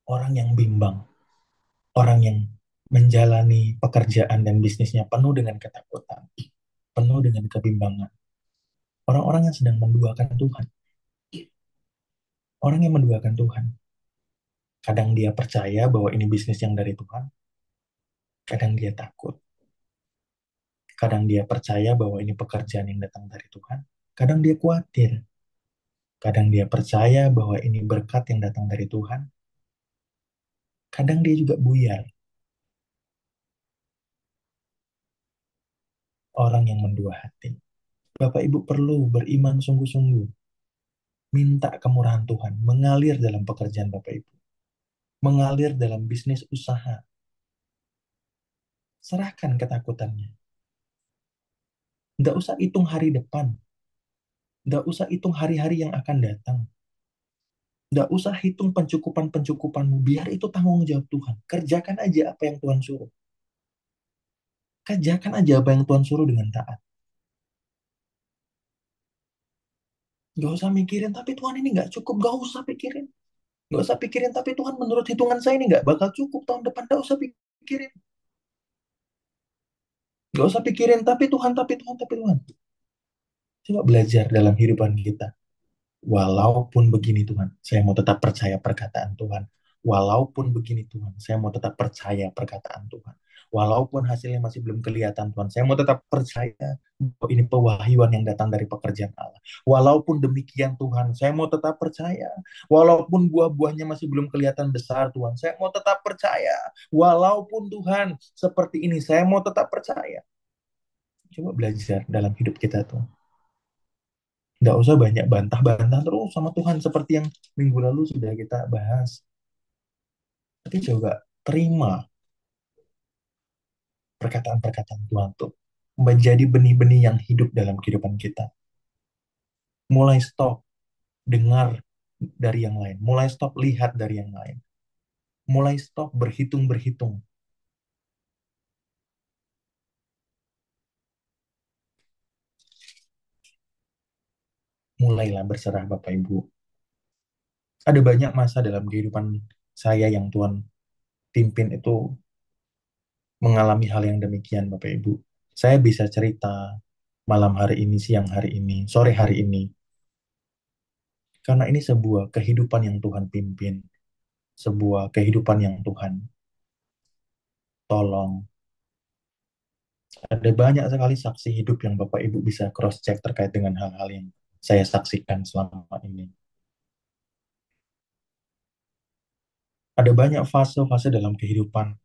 Orang yang bimbang. Orang yang menjalani pekerjaan dan bisnisnya penuh dengan ketakutan. Penuh dengan kebimbangan. Orang-orang yang sedang menduakan Tuhan. Orang yang menduakan Tuhan. Kadang dia percaya bahwa ini bisnis yang dari Tuhan, kadang dia takut. Kadang dia percaya bahwa ini pekerjaan yang datang dari Tuhan, kadang dia khawatir. Kadang dia percaya bahwa ini berkat yang datang dari Tuhan, kadang dia juga buyar. Orang yang mendua hati. Bapak Ibu perlu beriman sungguh-sungguh. Minta kemurahan Tuhan mengalir dalam pekerjaan Bapak Ibu. Mengalir dalam bisnis usaha. Serahkan ketakutannya. Nggak usah hitung hari depan. Nggak usah hitung hari-hari yang akan datang. Nggak usah hitung pencukupan-pencukupanmu. Biar itu tanggung jawab Tuhan. Kerjakan aja apa yang Tuhan suruh. Kerjakan aja apa yang Tuhan suruh dengan taat. Nggak usah mikirin, tapi Tuhan ini nggak cukup. Nggak usah pikirin. Nggak usah pikirin, tapi Tuhan menurut hitungan saya ini nggak bakal cukup tahun depan. Nggak usah pikirin. Nggak usah pikirin, tapi Tuhan, tapi Tuhan, tapi Tuhan. Coba belajar dalam kehidupan kita. Walaupun begini Tuhan, saya mau tetap percaya perkataan Tuhan. Walaupun begini Tuhan, saya mau tetap percaya perkataan Tuhan. Walaupun hasilnya masih belum kelihatan Tuhan, saya mau tetap percaya bahwa ini pewahyuan yang datang dari pekerjaan Allah. Walaupun demikian Tuhan, saya mau tetap percaya. Walaupun buah-buahnya masih belum kelihatan besar Tuhan, saya mau tetap percaya. Walaupun Tuhan seperti ini, saya mau tetap percaya. Coba belajar dalam hidup kita tuh. Nggak usah banyak bantah-bantah terus sama Tuhan seperti yang minggu lalu sudah kita bahas. Tapi coba terima perkataan-perkataan Tuhan tuh menjadi benih-benih yang hidup dalam kehidupan kita. Mulai stop dengar dari yang lain. Mulai stop lihat dari yang lain. Mulai stop berhitung-berhitung. Mulailah berserah Bapak Ibu. Ada banyak masa dalam kehidupan saya yang Tuhan pimpin itu mengalami hal yang demikian Bapak Ibu. Saya bisa cerita malam hari ini, siang hari ini, sore hari ini. Karena ini sebuah kehidupan yang Tuhan pimpin. Sebuah kehidupan yang Tuhan tolong. Ada banyak sekali saksi hidup yang Bapak Ibu bisa cross-check terkait dengan hal-hal yang saya saksikan selama ini. Ada banyak fase-fase dalam kehidupan.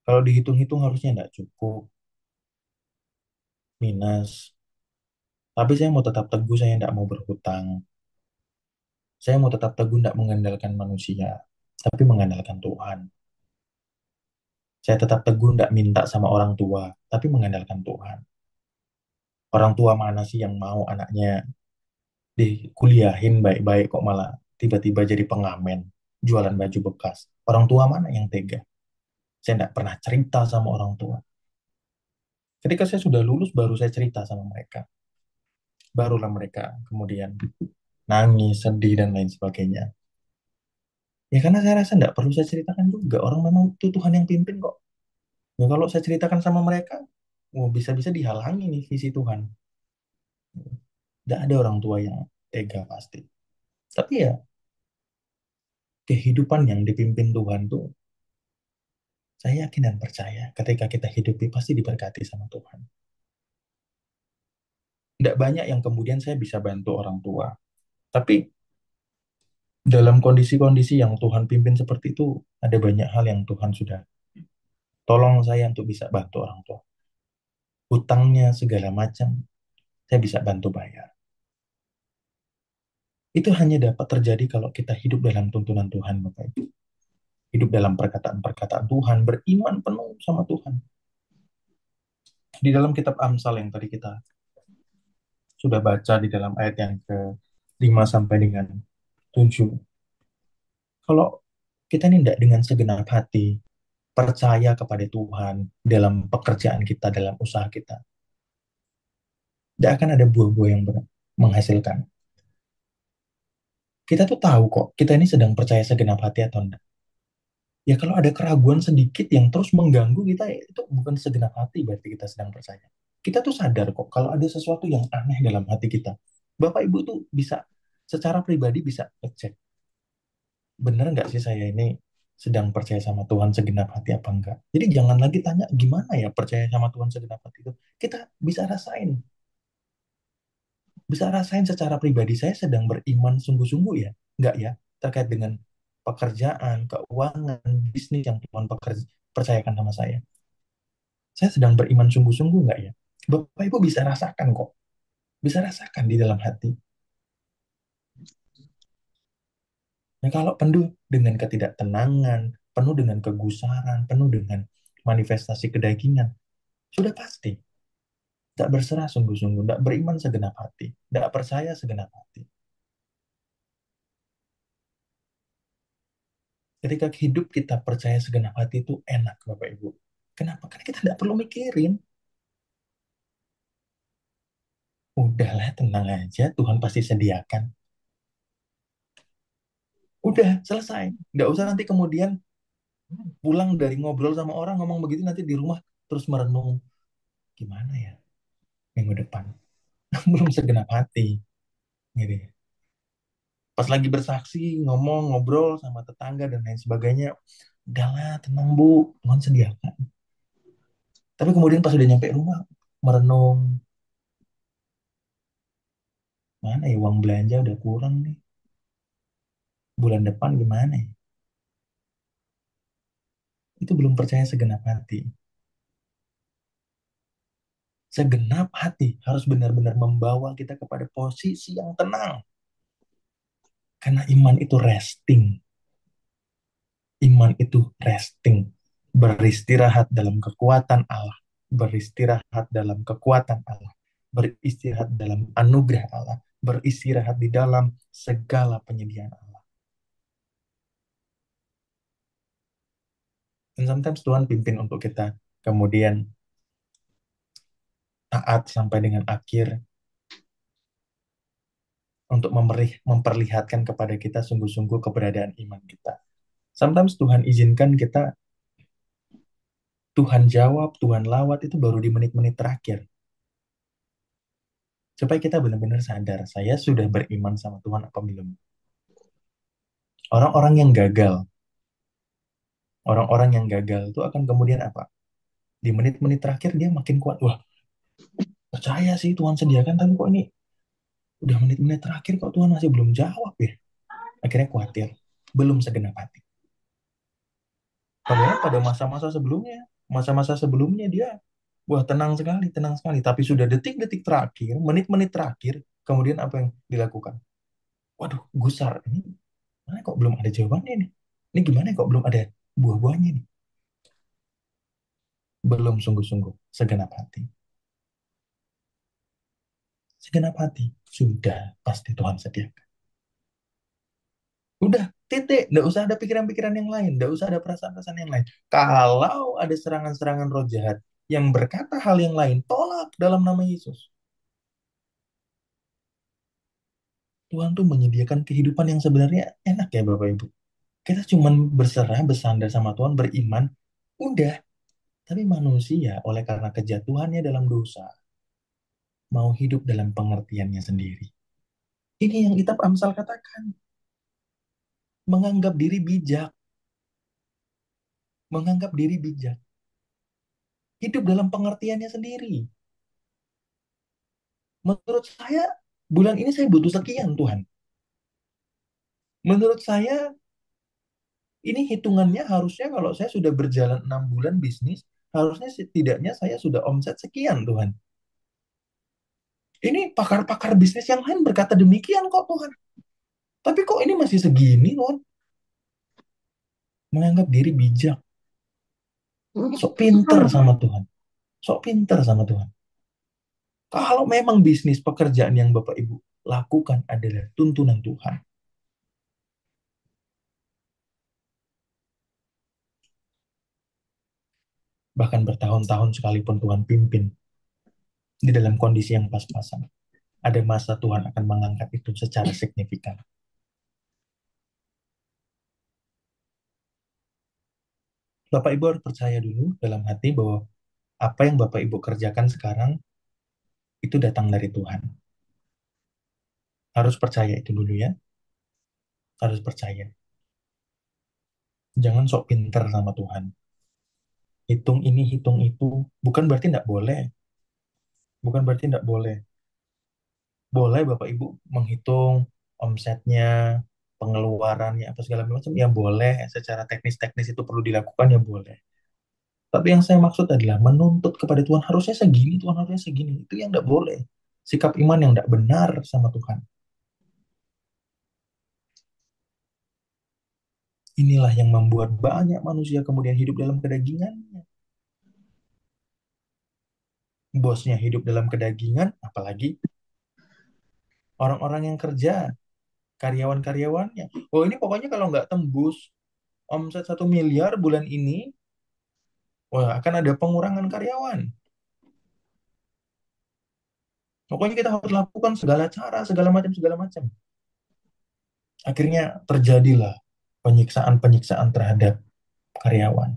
Kalau dihitung-hitung harusnya tidak cukup. Minus. Tapi saya mau tetap teguh, saya tidak mau berhutang. Saya mau tetap teguh tidak mengandalkan manusia, tapi mengandalkan Tuhan. Saya tetap teguh tidak minta sama orang tua, tapi mengandalkan Tuhan. Orang tua mana sih yang mau anaknya dikuliahin baik-baik kok malah tiba-tiba jadi pengamen, jualan baju bekas. Orang tua mana yang tega? Saya tidak pernah cerita sama orang tua. Ketika saya sudah lulus, baru saya cerita sama mereka. Barulah mereka kemudian nangis, sedih, dan lain sebagainya. Ya karena saya rasa tidak perlu saya ceritakan juga. Orang memang itu Tuhan yang pimpin kok. Ya, kalau saya ceritakan sama mereka, bisa-bisa dihalangi nih visi Tuhan. Tidak ada orang tua yang tega pasti. Tapi ya, kehidupan yang dipimpin Tuhan tuh, saya yakin dan percaya ketika kita hidupi pasti diberkati sama Tuhan. Tidak banyak yang kemudian saya bisa bantu orang tua. Tapi dalam kondisi-kondisi yang Tuhan pimpin seperti itu, ada banyak hal yang Tuhan sudah tolong saya untuk bisa bantu orang tua. Hutangnya segala macam, saya bisa bantu bayar. Itu hanya dapat terjadi kalau kita hidup dalam tuntunan Tuhan, Bapak Ibu. Hidup dalam perkataan-perkataan Tuhan, beriman penuh sama Tuhan. Di dalam kitab Amsal yang tadi kita sudah baca di dalam ayat yang ke-5 sampai dengan 7. Kalau kita ini tidak dengan segenap hati, percaya kepada Tuhan dalam pekerjaan kita, dalam usaha kita, tidak akan ada buah-buah yang menghasilkan. Kita tuh tahu kok, kita ini sedang percaya segenap hati atau enggak. Ya kalau ada keraguan sedikit yang terus mengganggu kita, ya itu bukan segenap hati berarti kita sedang percaya. Kita tuh sadar kok kalau ada sesuatu yang aneh dalam hati kita. Bapak Ibu tuh bisa secara pribadi bisa ngecek. bener nggak sih saya ini sedang percaya sama Tuhan segenap hati apa enggak? Jadi jangan lagi tanya gimana ya percaya sama Tuhan segenap hati itu. Kita bisa rasain, bisa rasain secara pribadi saya sedang beriman sungguh-sungguh ya, enggak ya? Terkait dengan pekerjaan, keuangan, bisnis yang Tuhan percayakan sama saya. Saya sedang beriman sungguh-sungguh enggak ya? Bapak Ibu bisa rasakan kok, bisa rasakan di dalam hati. Nah, kalau penuh dengan ketidaktenangan, penuh dengan kegusaran, penuh dengan manifestasi kedagingan, sudah pasti tidak berserah sungguh-sungguh, tidak beriman segenap hati, tidak percaya segenap hati. Ketika hidup kita percaya segenap hati itu enak, Bapak Ibu. Kenapa? Karena kita tidak perlu mikirin. Udahlah, tenang aja, Tuhan pasti sediakan. Udah, selesai. Nggak usah nanti kemudian pulang dari ngobrol sama orang, ngomong begitu, nanti di rumah terus merenung. Gimana ya minggu depan? Belum segenap hati. Gitu ya. Pas lagi bersaksi, ngomong, ngobrol sama tetangga dan lain sebagainya, udahlah, tenang Bu, Tuhan sediakan. Tapi kemudian pas udah nyampe rumah, merenung, mana ya uang belanja udah kurang nih, bulan depan gimana ya? Itu belum percaya segenap hati. Segenap hati harus benar-benar membawa kita kepada posisi yang tenang. Karena iman itu resting. Iman itu resting. Beristirahat dalam kekuatan Allah. Beristirahat dalam kekuatan Allah. Beristirahat dalam anugerah Allah. Beristirahat di dalam segala penyediaan Allah. Dan sometimes Tuhan pimpin untuk kita kemudian taat sampai dengan akhir untuk memperlihatkan kepada kita sungguh-sungguh keberadaan iman kita. Sometimes Tuhan izinkan kita, Tuhan jawab, Tuhan lawat itu baru di menit-menit terakhir. Supaya kita benar-benar sadar, saya sudah beriman sama Tuhan apa belum. Orang-orang yang gagal, orang-orang yang gagal itu akan kemudian apa? Di menit-menit terakhir dia makin kuat. Wah, percaya sih Tuhan sediakan, tapi kok ini udah menit-menit terakhir kok Tuhan masih belum jawab ya? Akhirnya khawatir, belum segenap hati. Padahal pada masa-masa sebelumnya dia, wah tenang sekali. Tapi sudah detik-detik terakhir, menit-menit terakhir, kemudian apa yang dilakukan? Waduh, gusar. Ini mana kok belum ada jawabannya nih? Ini gimana kok belum ada buah-buahnya nih? Belum sungguh-sungguh, segenap hati. Segenap hati, sudah pasti Tuhan sediakan. Udah, titik. Nggak usah ada pikiran-pikiran yang lain. Nggak usah ada perasaan-perasaan yang lain. Kalau ada serangan-serangan roh jahat yang berkata hal yang lain, tolak dalam nama Yesus. Tuhan tuh menyediakan kehidupan yang sebenarnya enak ya Bapak Ibu. Kita cuma berserah, bersandar sama Tuhan, beriman, udah. Tapi manusia oleh karena kejatuhannya dalam dosa, mau hidup dalam pengertiannya sendiri. Ini yang kita Amsal katakan. Menganggap diri bijak. Menganggap diri bijak. Hidup dalam pengertiannya sendiri. Menurut saya, bulan ini saya butuh sekian Tuhan. Menurut saya, ini hitungannya harusnya kalau saya sudah berjalan 6 bulan bisnis, harusnya setidaknya saya sudah omset sekian Tuhan. Ini pakar-pakar bisnis yang lain berkata demikian kok Tuhan. Tapi kok ini masih segini Tuhan? Menganggap diri bijak. Sok pinter sama Tuhan. Sok pinter sama Tuhan. Kalau memang bisnis pekerjaan yang Bapak Ibu lakukan adalah tuntunan Tuhan, bahkan bertahun-tahun sekalipun Tuhan pimpin di dalam kondisi yang pas-pasan, ada masa Tuhan akan mengangkat itu secara signifikan. Bapak Ibu harus percaya dulu dalam hati bahwa apa yang Bapak Ibu kerjakan sekarang itu datang dari Tuhan. Harus percaya itu dulu ya. Harus percaya. Jangan sok pinter sama Tuhan. Hitung ini, hitung itu. Bukan berarti tidak boleh. Bukan berarti tidak boleh. Boleh Bapak Ibu menghitung omsetnya, pengeluarannya, apa segala macam. Ya boleh. Secara teknis-teknis itu perlu dilakukan, ya boleh. Tapi yang saya maksud adalah menuntut kepada Tuhan harusnya segini, Tuhan harusnya segini. Itu yang tidak boleh. Sikap iman yang tidak benar sama Tuhan. Inilah yang membuat banyak manusia kemudian hidup dalam kedagingannya. Bosnya hidup dalam kedagingan, apalagi orang-orang yang kerja, karyawan-karyawannya. Oh ini pokoknya kalau nggak tembus omset 1 miliar bulan ini, wah akan ada pengurangan karyawan. Pokoknya kita harus lakukan segala cara, segala macam. Akhirnya terjadilah penyiksaan-penyiksaan terhadap karyawan.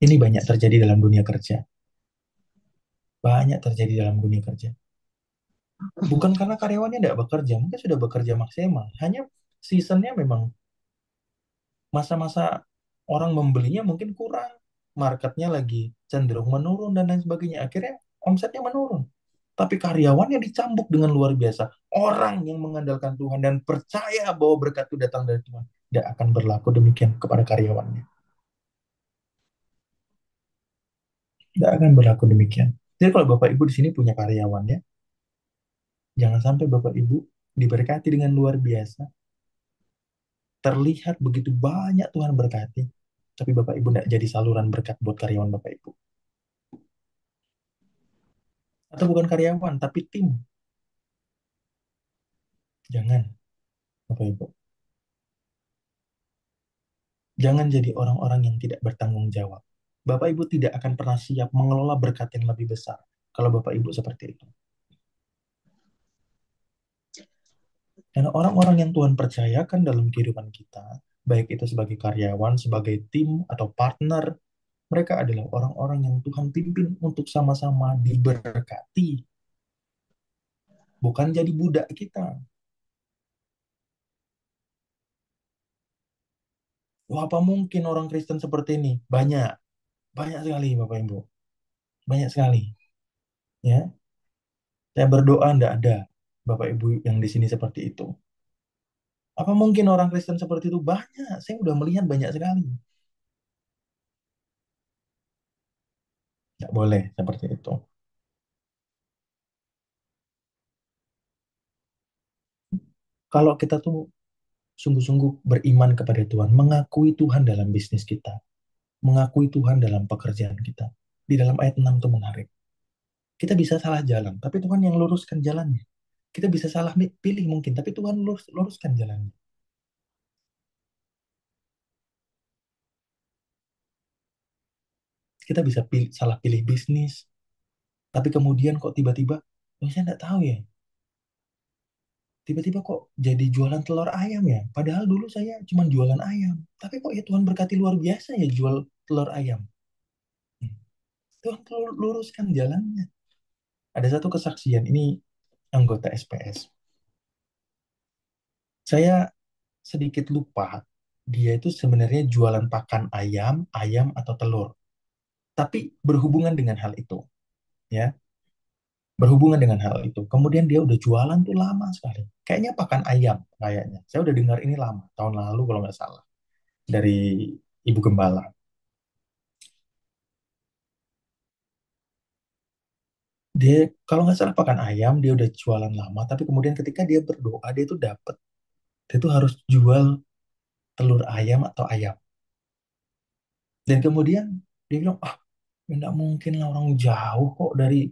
Ini banyak terjadi dalam dunia kerja. Banyak terjadi dalam dunia kerja. Bukan karena karyawannya tidak bekerja, mungkin sudah bekerja maksimal. Hanya seasonnya memang masa-masa orang membelinya mungkin kurang. Marketnya lagi cenderung menurun dan lain sebagainya. Akhirnya omsetnya menurun. Tapi karyawannya dicambuk dengan luar biasa. Orang yang mengandalkan Tuhan dan percaya bahwa berkat itu datang dari Tuhan tidak akan berlaku demikian kepada karyawannya. Tidak akan berlaku demikian. Jadi kalau Bapak Ibu di sini punya karyawannya, jangan sampai Bapak Ibu diberkati dengan luar biasa. Terlihat begitu banyak Tuhan berkati, tapi Bapak Ibu tidak jadi saluran berkat buat karyawan Bapak Ibu. Atau bukan karyawan, tapi tim. Jangan, Bapak Ibu. Jangan jadi orang-orang yang tidak bertanggung jawab. Bapak Ibu tidak akan pernah siap mengelola berkat yang lebih besar kalau Bapak Ibu seperti itu. Karena orang-orang yang Tuhan percayakan dalam kehidupan kita, baik itu sebagai karyawan, sebagai tim, atau partner, mereka adalah orang-orang yang Tuhan pimpin untuk sama-sama diberkati. Bukan jadi budak kita. Wah, apa mungkin orang Kristen seperti ini? Banyak. Banyak sekali, Bapak Ibu. Banyak sekali. Ya, saya berdoa tidak ada Bapak Ibu yang di sini seperti itu. Apa mungkin orang Kristen seperti itu? Banyak. Saya udah melihat banyak sekali. Tidak boleh seperti itu. Kalau kita tuh sungguh-sungguh beriman kepada Tuhan, mengakui Tuhan dalam bisnis kita, mengakui Tuhan dalam pekerjaan kita. Di dalam ayat 6 itu menarik. Kita bisa salah jalan, tapi Tuhan yang luruskan jalannya. Kita bisa salah pilih mungkin, tapi Tuhan luruskan jalannya. Kita bisa salah pilih bisnis, tapi kemudian kok tiba-tiba, oh, saya nggak tahu ya, tiba-tiba kok jadi jualan telur ayam ya. Padahal dulu saya cuma jualan ayam, tapi kok ya Tuhan berkati luar biasa ya jual telur ayam. Hmm. Tuhan luruskan jalannya. Ada satu kesaksian, ini anggota SPS. Saya sedikit lupa, dia itu sebenarnya jualan pakan ayam, ayam atau telur. Tapi berhubungan dengan hal itu, ya. Berhubungan dengan hal itu. Kemudian dia udah jualan tuh lama sekali. Kayaknya pakan ayam, kayaknya. Saya udah dengar ini lama, tahun lalu kalau nggak salah. Dari Ibu Gembala. Dia, kalau nggak salah pakan ayam, dia udah jualan lama. Tapi kemudian ketika dia berdoa, dia tuh dapet. Dia tuh harus jual telur ayam atau ayam. Dan kemudian dia bilang, ah, nggak mungkin lah orang jauh kok dari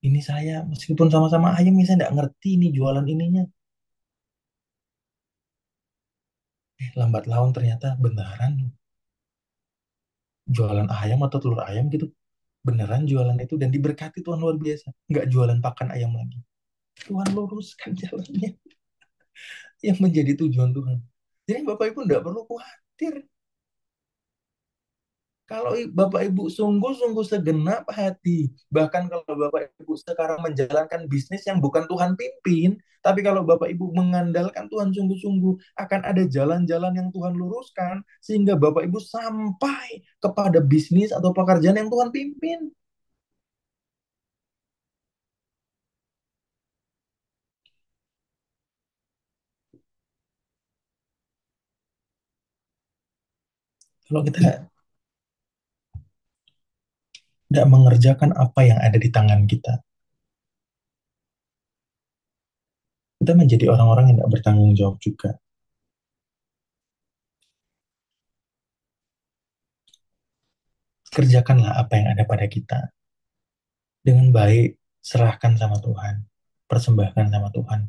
ini saya. Meskipun sama-sama ayam, ya saya nggak ngerti nih jualan ininya. Lambat laun ternyata beneran jualan ayam atau telur ayam gitu. Beneran jualan itu dan diberkati Tuhan luar biasa. Nggak jualan pakan ayam lagi. Tuhan luruskan jalannya yang menjadi tujuan Tuhan. Jadi Bapak Ibu nggak perlu khawatir. Kalau Bapak Ibu sungguh-sungguh segenap hati, bahkan kalau Bapak Ibu sekarang menjalankan bisnis yang bukan Tuhan pimpin, tapi kalau Bapak Ibu mengandalkan Tuhan sungguh-sungguh, akan ada jalan-jalan yang Tuhan luruskan, sehingga Bapak Ibu sampai kepada bisnis atau pekerjaan yang Tuhan pimpin. Kalau kita tidak mengerjakan apa yang ada di tangan kita, kita menjadi orang-orang yang tidak bertanggung jawab juga. Kerjakanlah apa yang ada pada kita. Dengan baik, serahkan sama Tuhan. Persembahkan sama Tuhan.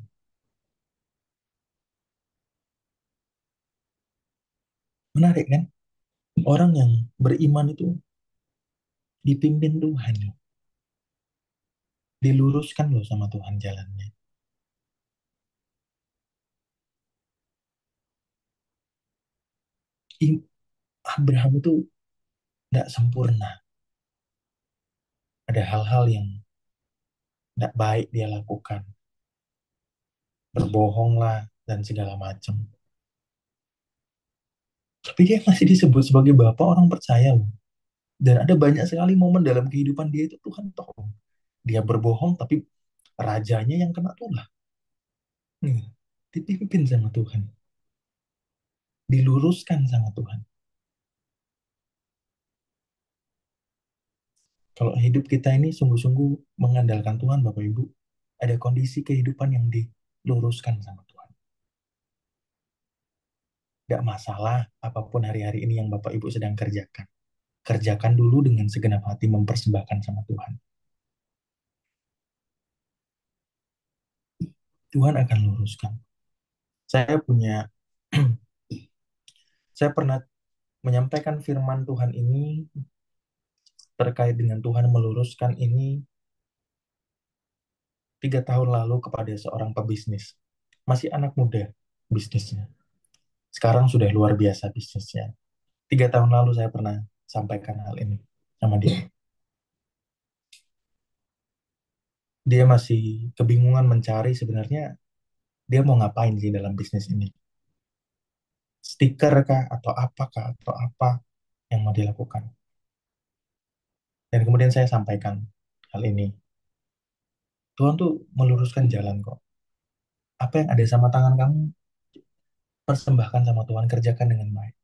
Menarik kan? Orang yang beriman itu dipimpin Tuhan. Diluruskan loh sama Tuhan jalannya. Abraham itu tidak sempurna. Ada hal-hal yang tidak baik dia lakukan. Berbohong lah, dan segala macam. Tapi dia masih disebut sebagai bapak orang percaya loh. Dan ada banyak sekali momen dalam kehidupan dia itu Tuhan tolong. Dia berbohong, tapi rajanya yang kena tulah. Dipimpin sama Tuhan. Diluruskan sama Tuhan. Kalau hidup kita ini sungguh-sungguh mengandalkan Tuhan, Bapak Ibu, ada kondisi kehidupan yang diluruskan sama Tuhan. Gak masalah apapun hari-hari ini yang Bapak Ibu sedang kerjakan. Kerjakan dulu dengan segenap hati mempersembahkan sama Tuhan. Tuhan akan luruskan. Saya punya, saya pernah menyampaikan firman Tuhan ini terkait dengan Tuhan meluruskan ini 3 tahun lalu kepada seorang pebisnis. Masih anak muda bisnisnya. Sekarang sudah luar biasa bisnisnya. 3 tahun lalu saya pernah sampaikan hal ini sama dia. Dia masih kebingungan mencari sebenarnya dia mau ngapain sih dalam bisnis ini. Stiker kah atau apakah atau apa yang mau dilakukan. Dan kemudian saya sampaikan hal ini. Tuhan tuh meluruskan jalan kok. Apa yang ada sama tangan kamu, persembahkan sama Tuhan, kerjakan dengan baik.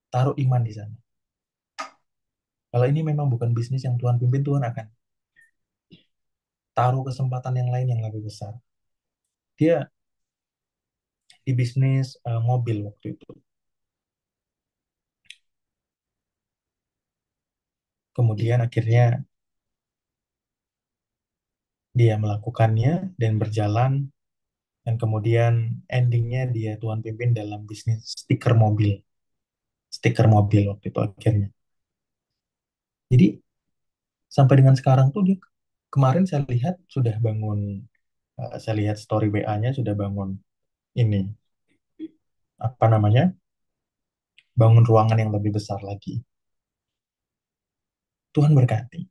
Taruh iman di sana. Kalau ini memang bukan bisnis yang Tuhan pimpin, Tuhan akan taruh kesempatan yang lain yang lebih besar. Dia di bisnis mobil waktu itu. Kemudian akhirnya dia melakukannya dan berjalan, dan kemudian endingnya dia Tuhan pimpin dalam bisnis stiker mobil. Stiker mobil waktu itu akhirnya. Jadi sampai dengan sekarang tuh dia kemarin saya lihat sudah bangun, saya lihat story WA-nya sudah bangun ini, apa namanya, bangun ruangan yang lebih besar lagi. Tuhan berkati.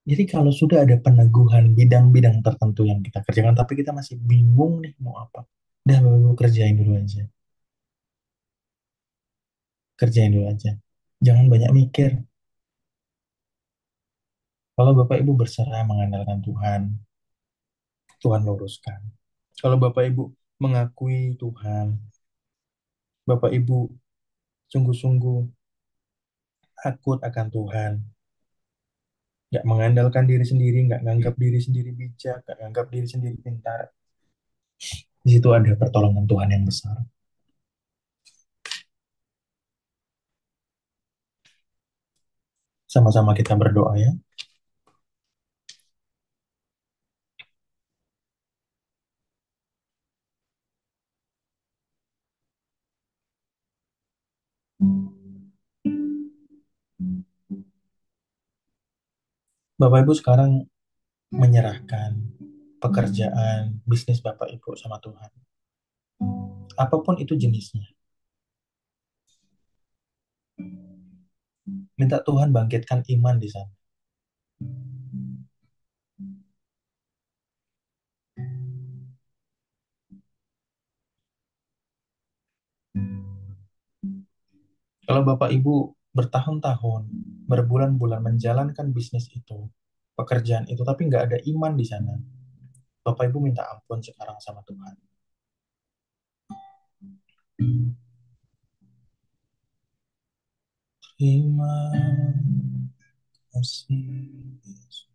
Jadi kalau sudah ada peneguhan bidang-bidang tertentu yang kita kerjakan, tapi kita masih bingung nih mau apa, udah Bapak Ibu kerjain dulu aja. Kerjain dulu aja. Jangan banyak mikir. Kalau Bapak Ibu berserah mengandalkan Tuhan, Tuhan luruskan. Kalau Bapak Ibu mengakui Tuhan, Bapak Ibu sungguh-sungguh takut akan Tuhan, nggak mengandalkan diri sendiri, nggak nganggap diri sendiri bijak, nggak nganggap diri sendiri pintar, di situ ada pertolongan Tuhan yang besar. Sama-sama kita berdoa ya. Bapak Ibu sekarang menyerahkan pekerjaan, bisnis Bapak Ibu sama Tuhan. Apapun itu jenisnya. Minta Tuhan bangkitkan iman di sana. Kalau Bapak Ibu bertahun-tahun, berbulan-bulan menjalankan bisnis itu, pekerjaan itu, tapi nggak ada iman di sana, Bapak Ibu minta ampun sekarang sama Tuhan. Terima kasih Yesus.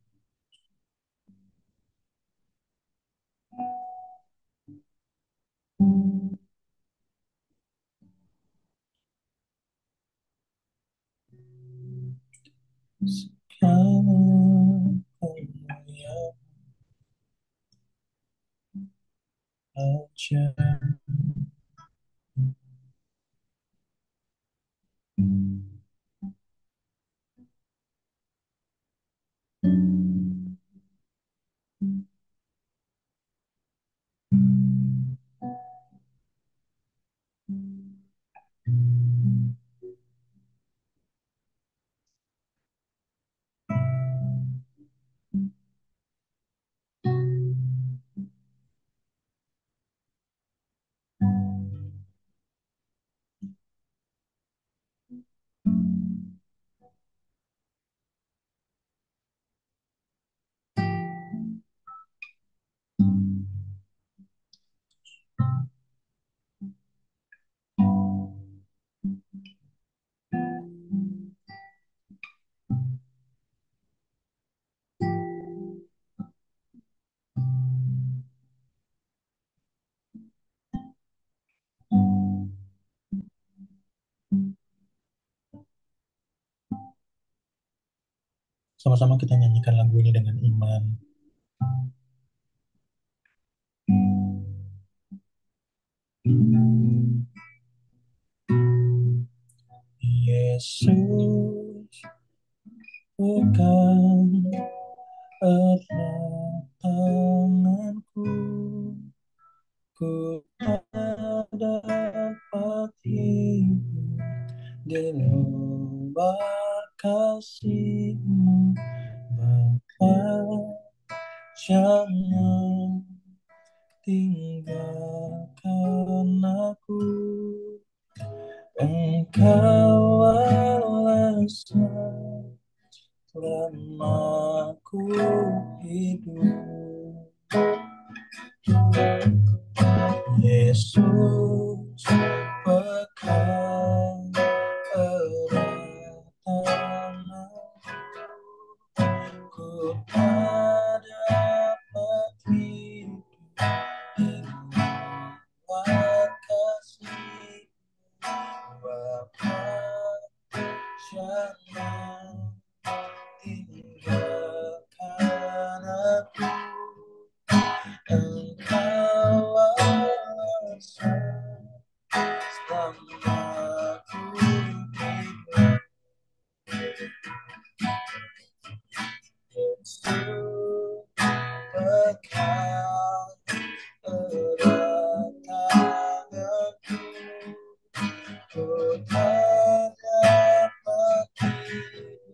Sekarang kemuliaan aja. Sama-sama kita nyanyikan lagu ini dengan iman. Yesus, bukan erat tanganku, ku tak dapat hidup di luar kasih-Mu, maka jangan tinggalkan aku. Engkau alasan selama ku hidup. Yesus, pegang erat tanganku, ku tak dapat hidup di luar kasih Bapa. Jangan tinggalkan aku, Engkau alasan selama ku hidup. Yesus, pegang erat tanganku, ku tak dapat hidup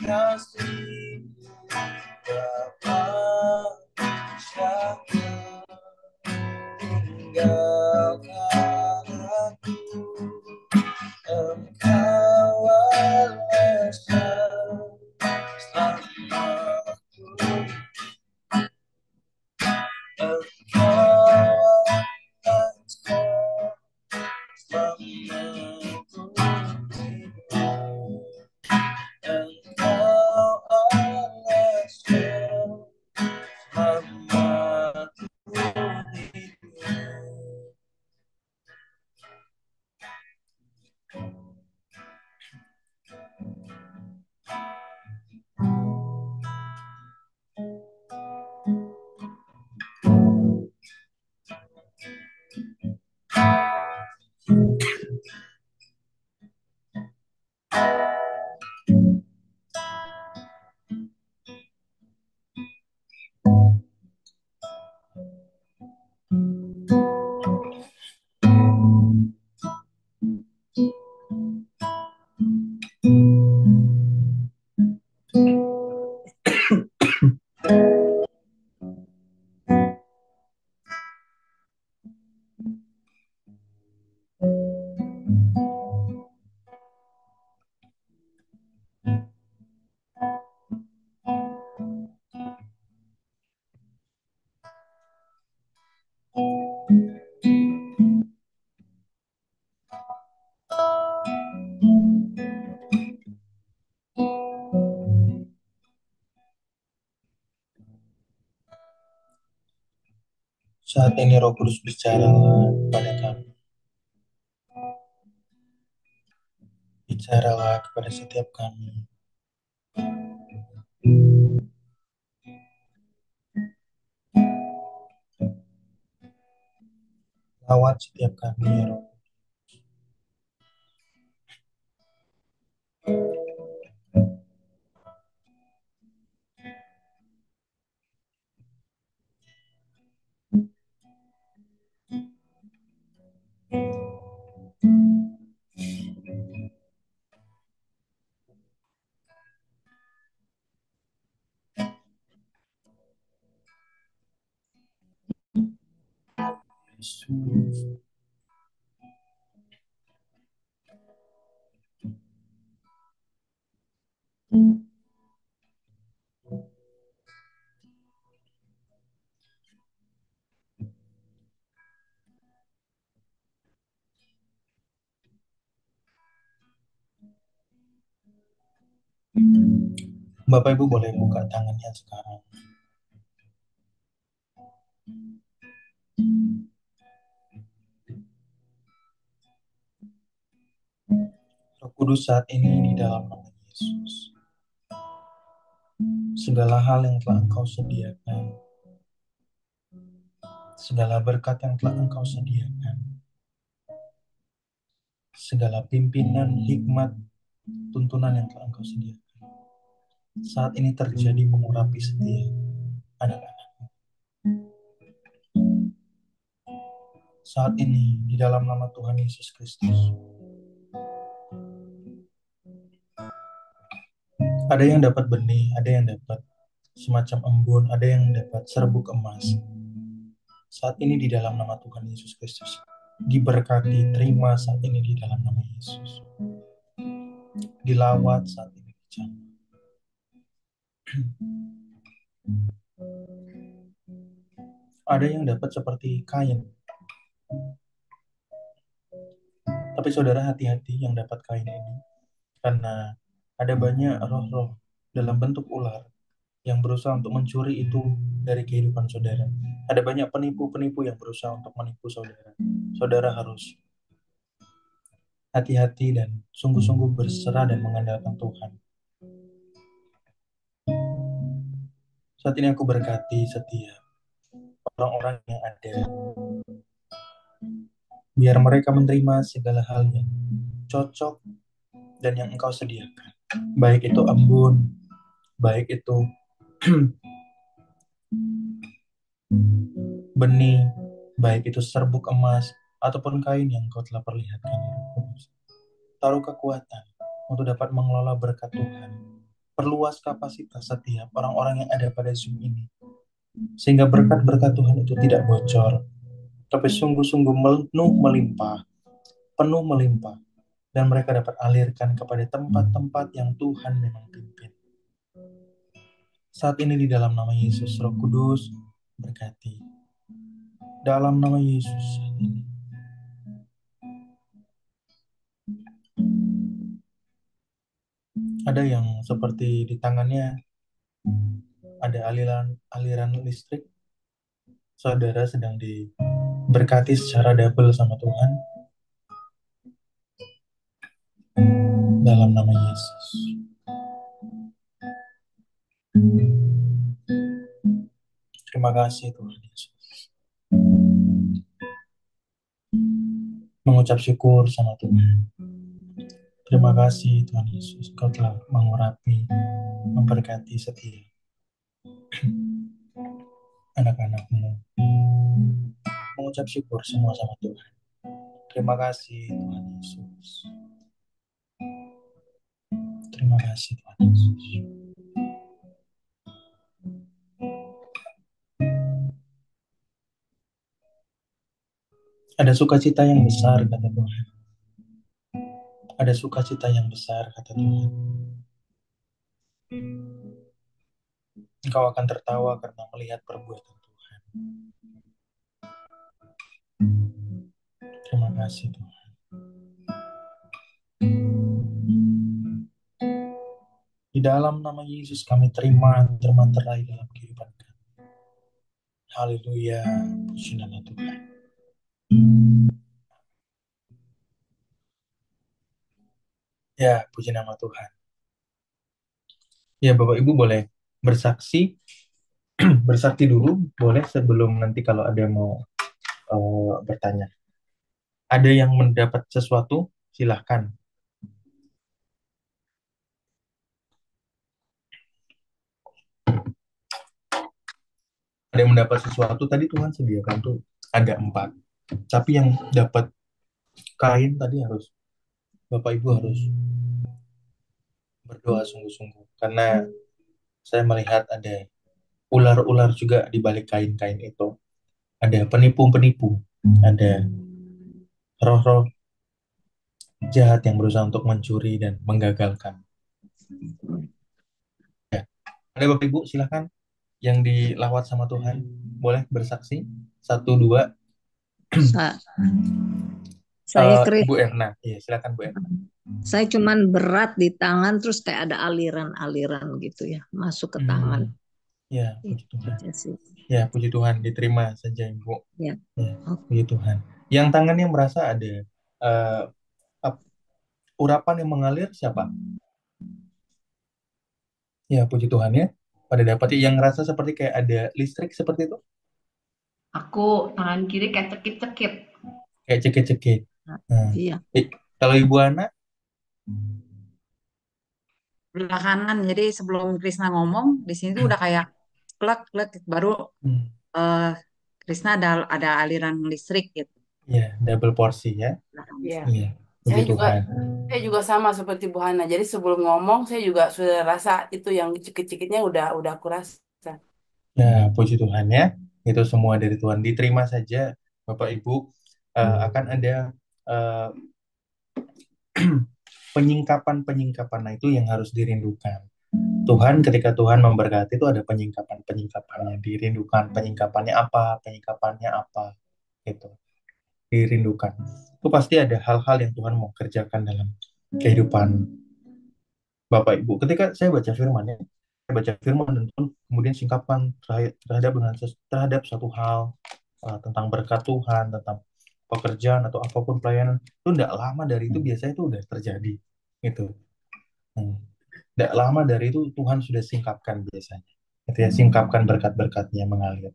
kasih Bapa. Jangan tinggalkan aku, Engkau alasan selama ku hidup. Engkau alasan selama ku hidup. Engkau alasan selama ku hidup. Saat ini Roh Kudus bicara kepada kami. Bicaralah kepada setiap kami. Lawat setiap kami, ya Roh. Yesus. Bapak Ibu boleh buka tangannya sekarang. Roh Kudus saat ini di dalam nama Yesus. Segala hal yang telah Engkau sediakan, segala berkat yang telah Engkau sediakan, segala pimpinan, hikmat, tuntunan yang telah Engkau sediakan, saat ini terjadi mengurapi setiap anak-anak. Saat ini di dalam nama Tuhan Yesus Kristus. Ada yang dapat benih, ada yang dapat semacam embun, ada yang dapat serbuk emas. Saat ini di dalam nama Tuhan Yesus Kristus. Diberkati, terima saat ini di dalam nama Yesus. Dilawat saat ini. Ada yang dapat seperti kain. Tapi saudara hati-hati yang dapat kain ini. Karena ada banyak roh-roh dalam bentuk ular yang berusaha untuk mencuri itu dari kehidupan saudara. Ada banyak penipu-penipu yang berusaha untuk menipu saudara. Saudara harus hati-hati dan sungguh-sungguh berserah dan mengandalkan Tuhan. Saat ini aku berkati setiap orang-orang yang ada. Biar mereka menerima segala hal yang cocok dan yang Engkau sediakan. Baik itu embun, baik itu benih, baik itu serbuk emas, ataupun kain yang Engkau telah perlihatkan. Taruh kekuatan untuk dapat mengelola berkat Tuhan. Perluas kapasitas setiap orang-orang yang ada pada Zoom ini. Sehingga berkat-berkat Tuhan itu tidak bocor, tapi sungguh-sungguh penuh melimpah, dan mereka dapat alirkan kepada tempat-tempat yang Tuhan memang pimpin. Saat ini di dalam nama Yesus, Roh Kudus berkati. Dalam nama Yesus saat ini. Ada yang seperti di tangannya ada aliran listrik. Saudara sedang diberkati secara double sama Tuhan. Dalam nama Yesus. Terima kasih Tuhan Yesus. Mengucap syukur sama Tuhan. Terima kasih Tuhan Yesus. Kau telah mengurapi, memberkati setiap anak-anak-Mu. Mengucap syukur semua sama Tuhan. Terima kasih Tuhan Yesus. Terima kasih Tuhan Yesus. Ada sukacita yang besar, kata Tuhan. Ada sukacita yang besar, kata Tuhan. Engkau akan tertawa karena melihat perbuatan Tuhan. Terima kasih Tuhan. Di dalam nama Yesus kami terima termanterai dalam kehidupan kami. Haleluya. Puji nama Tuhan. Ya, puji nama Tuhan. Ya, Bapak Ibu boleh bersaksi, bersaksi dulu, boleh sebelum nanti kalau ada yang mau bertanya. Ada yang mendapat sesuatu, silahkan. Ada yang mendapat sesuatu, tadi Tuhan sediakan tuh ada 4. Tapi yang dapat kain tadi harus, Bapak Ibu harus berdoa sungguh-sungguh. Karena saya melihat ada ular-ular juga di balik kain-kain itu. Ada penipu-penipu, ada roh-roh jahat yang berusaha untuk mencuri dan menggagalkan. Ya. Ada Bapak Ibu, silahkan yang dilawat sama Tuhan, boleh bersaksi. 1, 2. Sa- Saya Ibu Erna, ya silakan Bu Erna. saya cuman berat di tangan terus kayak ada aliran-aliran gitu ya masuk ke tangan. Ya, puji Tuhan. Gitu sih. Ya, puji Tuhan, diterima saja Ibu. Ya. Ya, puji Tuhan. Yang tangannya merasa ada urapan yang mengalir siapa? Ya, puji Tuhan ya. Pada dapat yang ngerasa seperti kayak ada listrik seperti itu? Aku tangan kiri kayak cekit-cekit. Kayak cekit-cekit. Iya. Kalau Ibu Ana? Belah kanan. Jadi sebelum Krisna ngomong, di sini tuh udah kayak klek baru Krisna ada aliran listrik gitu. Iya, double porsi ya. Iya. Iya, puji Tuhan. Saya juga sama seperti Bu Hana. Jadi sebelum ngomong saya juga sudah rasa itu yang cekit-cekitnya udah aku rasa. Ya, puji Tuhan ya. Itu semua dari Tuhan. Diterima saja, Bapak Ibu. Akan ada penyingkapan-penyingkapan. Nah, itu yang harus dirindukan. Tuhan, ketika Tuhan memberkati itu ada penyingkapan-penyingkapannya. Dirindukan penyingkapannya apa, gitu. Dirindukan. Itu pasti ada hal-hal yang Tuhan mau kerjakan dalam kehidupan Bapak Ibu. Ketika saya baca firman ya, saya baca firman dan Tuhan kemudian singkapan terhadap satu hal tentang berkat Tuhan, tentang pekerjaan atau apapun pelayanan, itu tidak lama dari itu biasanya itu udah terjadi gitu. Tidak lama dari itu Tuhan sudah singkapkan biasanya. Gitu ya, singkapkan berkat-berkatnya mengalir.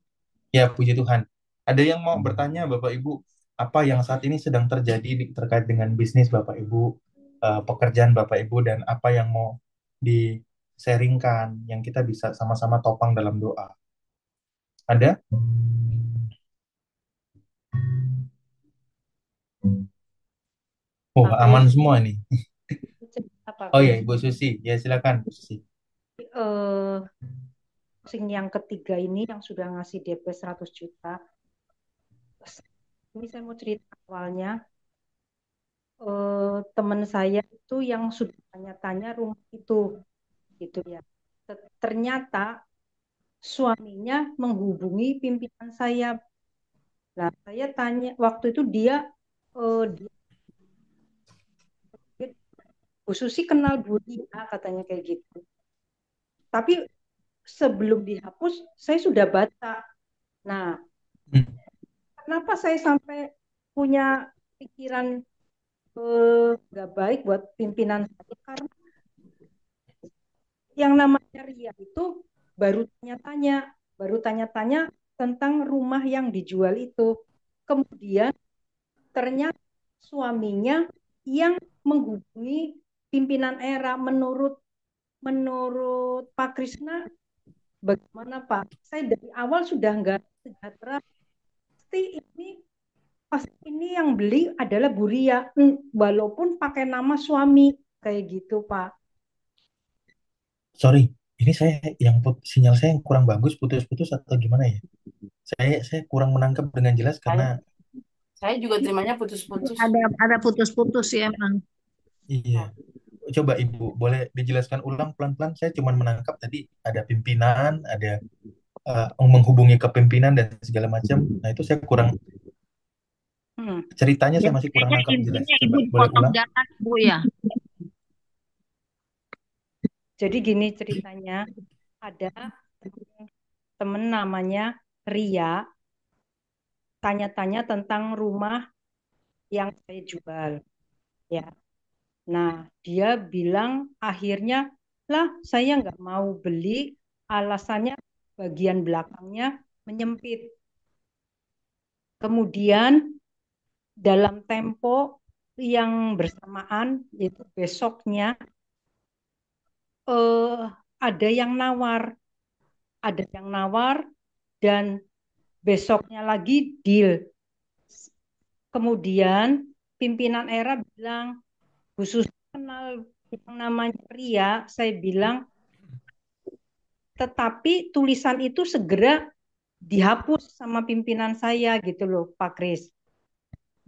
Ya, puji Tuhan. Ada yang mau bertanya Bapak Ibu, apa yang saat ini sedang terjadi terkait dengan bisnis Bapak Ibu, pekerjaan Bapak Ibu, dan apa yang mau di-sharingkan, yang kita bisa sama-sama topang dalam doa. Ada? Oh, aman semua nih. Oh ya, Ibu Susi. Ya, silakan, Bu Susi. Yang ketiga ini yang sudah ngasih DP 100 juta. Ini saya mau cerita awalnya. Teman saya itu yang sudah tanya-tanya rumah itu gitu ya. Ternyata suaminya menghubungi pimpinan saya. Nah, saya tanya waktu itu dia Bu Susi kenal Bu Ria katanya kayak gitu. Tapi sebelum dihapus saya sudah baca. Nah, kenapa saya sampai punya pikiran nggak baik buat pimpinan saya? Karena yang namanya Ria itu baru tanya-tanya tentang rumah yang dijual itu. Kemudian ternyata suaminya yang menghubungi pimpinan era. Menurut Pak Krisna bagaimana Pak? Saya dari awal sudah nggak sejahtera. Pasti ini yang beli adalah Bu Ria, walaupun pakai nama suami kayak gitu Pak. Sorry, ini saya sinyal saya yang kurang bagus, putus-putus atau gimana ya? Saya kurang menangkap dengan jelas karena saya juga terimanya putus-putus. Ada putus-putus ya emang. Iya. Coba Ibu boleh dijelaskan ulang pelan-pelan. Saya cuma menangkap tadi ada pimpinan, ada menghubungi ke pimpinan dan segala macam. Nah, itu saya kurang ceritanya saya masih kurang nangkap jelas. Coba boleh ulang. Jalan, Bu ya. Jadi gini ceritanya, ada temen namanya Ria tanya-tanya tentang rumah yang saya jual, ya. Nah, dia bilang akhirnya, lah saya nggak mau beli, alasannya bagian belakangnya menyempit. Kemudian dalam tempo yang bersamaan, yaitu besoknya, eh, ada yang nawar, dan besoknya lagi deal. Kemudian pimpinan era bilang, khusus kenal yang namanya Ria, saya bilang, tetapi tulisan itu segera dihapus sama pimpinan saya gitu loh, Pak Kris.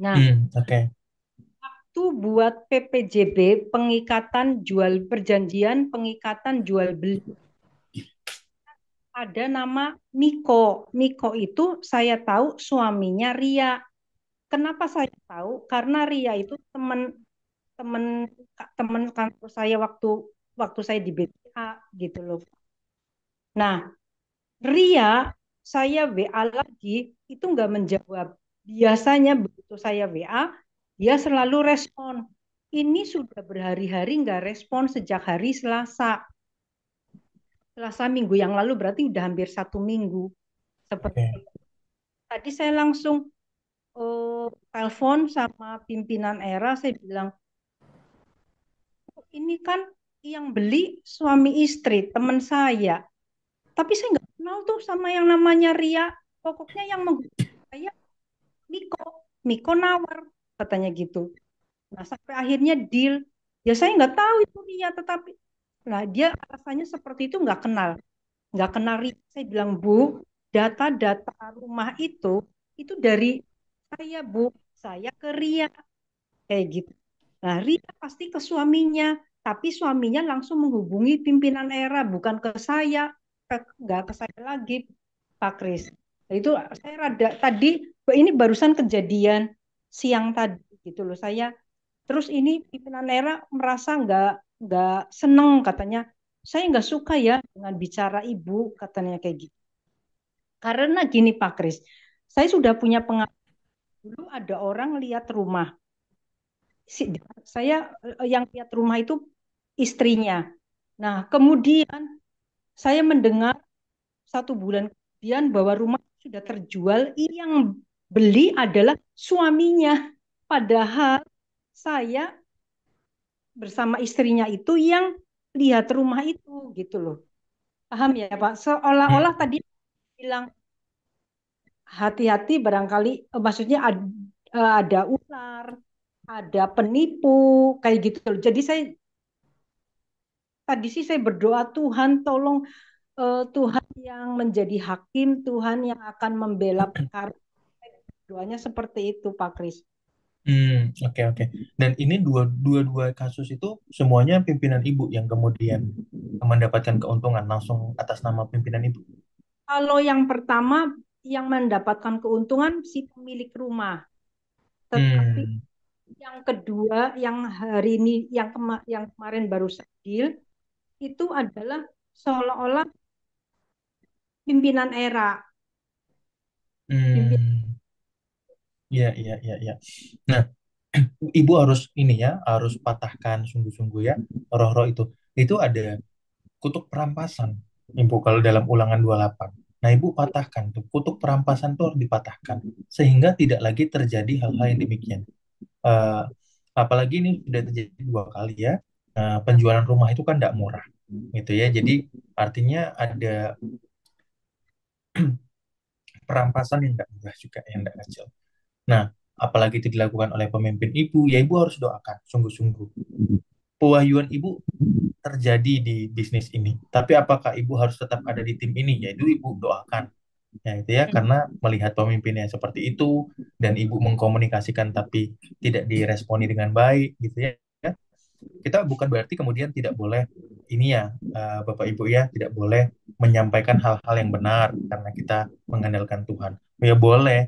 Nah, Oke. itu buat PPJB, perjanjian pengikatan jual beli. Ada nama Miko. Miko itu saya tahu suaminya Ria. Kenapa saya tahu? Karena Ria itu teman teman teman kantor saya waktu waktu saya di BPA gitu loh. Nah, Ria, saya WA lagi, itu nggak menjawab. Biasanya begitu saya WA, dia selalu respon. Ini sudah berhari-hari nggak respon sejak hari Selasa. Selasa minggu yang lalu berarti udah hampir 1 minggu. Seperti Oke. tadi saya langsung telepon sama pimpinan era, saya bilang, ini kan yang beli suami istri, teman saya. Tapi saya nggak kenal tuh sama yang namanya Ria. Pokoknya yang menghubungi saya Miko, Miko nawar katanya gitu. Nah sampai akhirnya deal. Ya saya nggak tahu itu Ria, tetapi nah dia alasannya seperti itu, nggak kenal Ria. Saya bilang, Bu, data-data rumah itu dari saya, Bu, saya ke Ria kayak gitu. Nah Ria pasti ke suaminya, tapi suaminya langsung menghubungi pimpinan era, bukan ke saya, nggak ke saya lagi, Pak Kris. Nah, itu saya rada tadi, ini barusan kejadian siang tadi gitu loh. Terus ini pimpinan era merasa nggak seneng katanya. Saya nggak suka ya dengan bicara ibu katanya kayak gitu. Karena gini Pak Kris, saya sudah punya pengalaman dulu ada orang lihat rumah. Saya yang lihat rumah itu istrinya. Nah, kemudian saya mendengar 1 bulan kemudian bahwa rumah sudah terjual, yang beli adalah suaminya. Padahal saya bersama istrinya itu yang lihat rumah itu gitu loh. Paham ya Pak? Seolah-olah tadi bilang hati-hati barangkali, maksudnya ada ular, ada penipu kayak gitu loh. Jadi tadi sih saya berdoa, Tuhan tolong, Tuhan yang menjadi hakim, Tuhan yang akan membela perkara. Doanya seperti itu, Pak Kris. Oke, oke. Dan ini dua kasus itu semuanya pimpinan ibu yang kemudian mendapatkan keuntungan langsung atas nama pimpinan ibu. Kalau yang pertama yang mendapatkan keuntungan si pemilik rumah, tetapi Hmm, yang kedua yang hari ini yang kemarin baru deal itu adalah seolah-olah pimpinan era. Pimpinan hmm, iya, iya, iya, iya. Nah, ibu harus ini ya, harus patahkan sungguh-sungguh ya, roh-roh itu. Itu ada kutuk perampasan, ibu, kalau dalam Ulangan 28. Nah, ibu patahkan tuh, kutuk perampasan tuh harus dipatahkan, sehingga tidak lagi terjadi hal-hal yang demikian. Eh, Apalagi ini sudah terjadi 2 kali ya. Penjualan rumah itu kan tidak murah, gitu ya. Jadi artinya ada perampasan yang tidak murah juga, yang tidak kecil. Nah, apalagi itu dilakukan oleh pemimpin ibu, ya ibu harus doakan sungguh-sungguh. Pewahyuan ibu terjadi di bisnis ini, tapi apakah ibu harus tetap ada di tim ini? Yaitu ibu doakan, ya itu ya, karena melihat pemimpinnya seperti itu dan ibu mengkomunikasikan tapi tidak diresponi dengan baik, gitu ya. Kita bukan berarti kemudian tidak boleh ini ya, Bapak Ibu ya, tidak boleh menyampaikan hal-hal yang benar karena kita mengandalkan Tuhan. Ya boleh,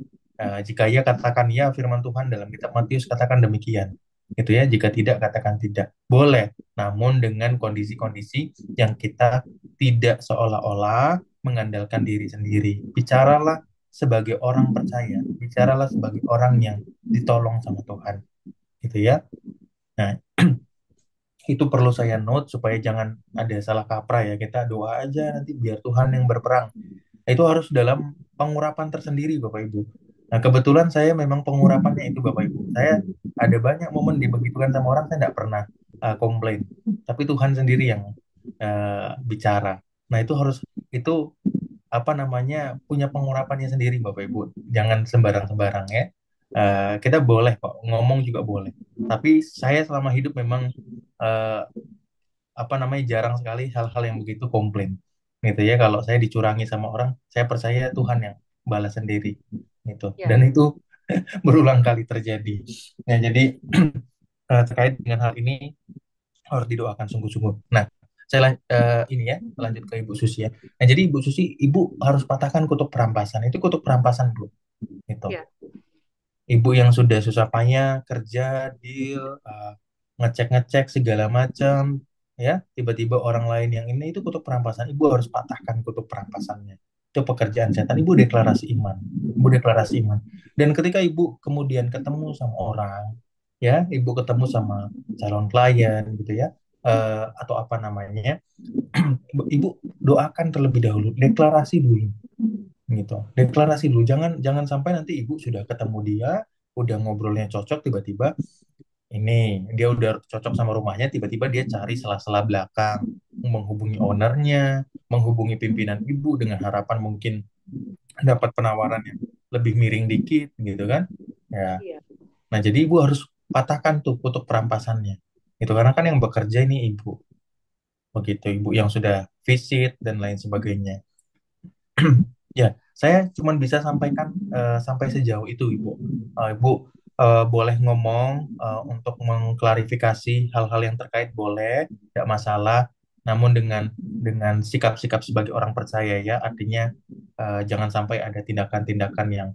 jika ya katakan ya, firman Tuhan dalam kitab Matius katakan demikian. Gitu ya, jika tidak katakan tidak. Boleh, namun dengan kondisi-kondisi yang kita tidak seolah-olah mengandalkan diri sendiri. Bicaralah sebagai orang percaya, bicaralah sebagai orang yang ditolong sama Tuhan, gitu ya. Nah, itu perlu saya note supaya jangan ada salah kaprah ya. Kita doa aja nanti biar Tuhan yang berperang. Nah, itu harus dalam pengurapan tersendiri, Bapak Ibu. Nah, kebetulan saya memang pengurapannya itu, Bapak Ibu. Saya ada banyak momen dibegitukan sama orang, saya tidak pernah komplain. Tapi Tuhan sendiri yang bicara. Nah, itu apa namanya, punya pengurapannya sendiri, Bapak Ibu. Jangan sembarang-sembarang ya. Kita boleh kok ngomong juga boleh. Tapi saya selama hidup memang eh, apa namanya, jarang sekali hal-hal yang begitu komplain gitu ya. Kalau saya dicurangi sama orang, saya percaya Tuhan yang balas sendiri gitu, Ya. dan itu berulang kali terjadi. Nah, jadi terkait dengan hal ini harus didoakan sungguh-sungguh. Nah, ini ya, lanjut ke Ibu Susi ya. Nah, jadi Ibu Susi, Ibu harus patahkan kutuk perampasan. Itu kutuk perampasan, Bu, gitu. Ya. Ibu yang sudah susah payah kerja, deal, ngecek-ngecek segala macam, ya, tiba-tiba orang lain yang ini, itu kutuk perampasan. Ibu harus patahkan kutuk perampasannya. Itu pekerjaan setan. Ibu deklarasi iman. Ibu deklarasi iman. Dan ketika ibu kemudian ketemu sama orang, ya, ibu ketemu sama calon klien gitu ya, atau apa namanya, ibu doakan terlebih dahulu, deklarasi dulu gitu, deklarasi dulu. Jangan sampai nanti ibu sudah ketemu dia, udah ngobrolnya cocok, tiba-tiba ini dia udah cocok sama rumahnya, tiba-tiba dia cari sela-sela belakang, menghubungi ownernya, menghubungi pimpinan ibu dengan harapan mungkin dapat penawaran yang lebih miring dikit gitu kan ya. Iya. Nah, jadi ibu harus patahkan tuh kutuk perampasannya itu, karena kan yang bekerja ini ibu, begitu, ibu yang sudah visit dan lain sebagainya. Ya, saya cuma bisa sampaikan sampai sejauh itu, Ibu. Ibu boleh ngomong untuk mengklarifikasi hal-hal yang terkait, boleh, tidak masalah. Namun dengan sikap-sikap sebagai orang percaya ya, artinya jangan sampai ada tindakan-tindakan yang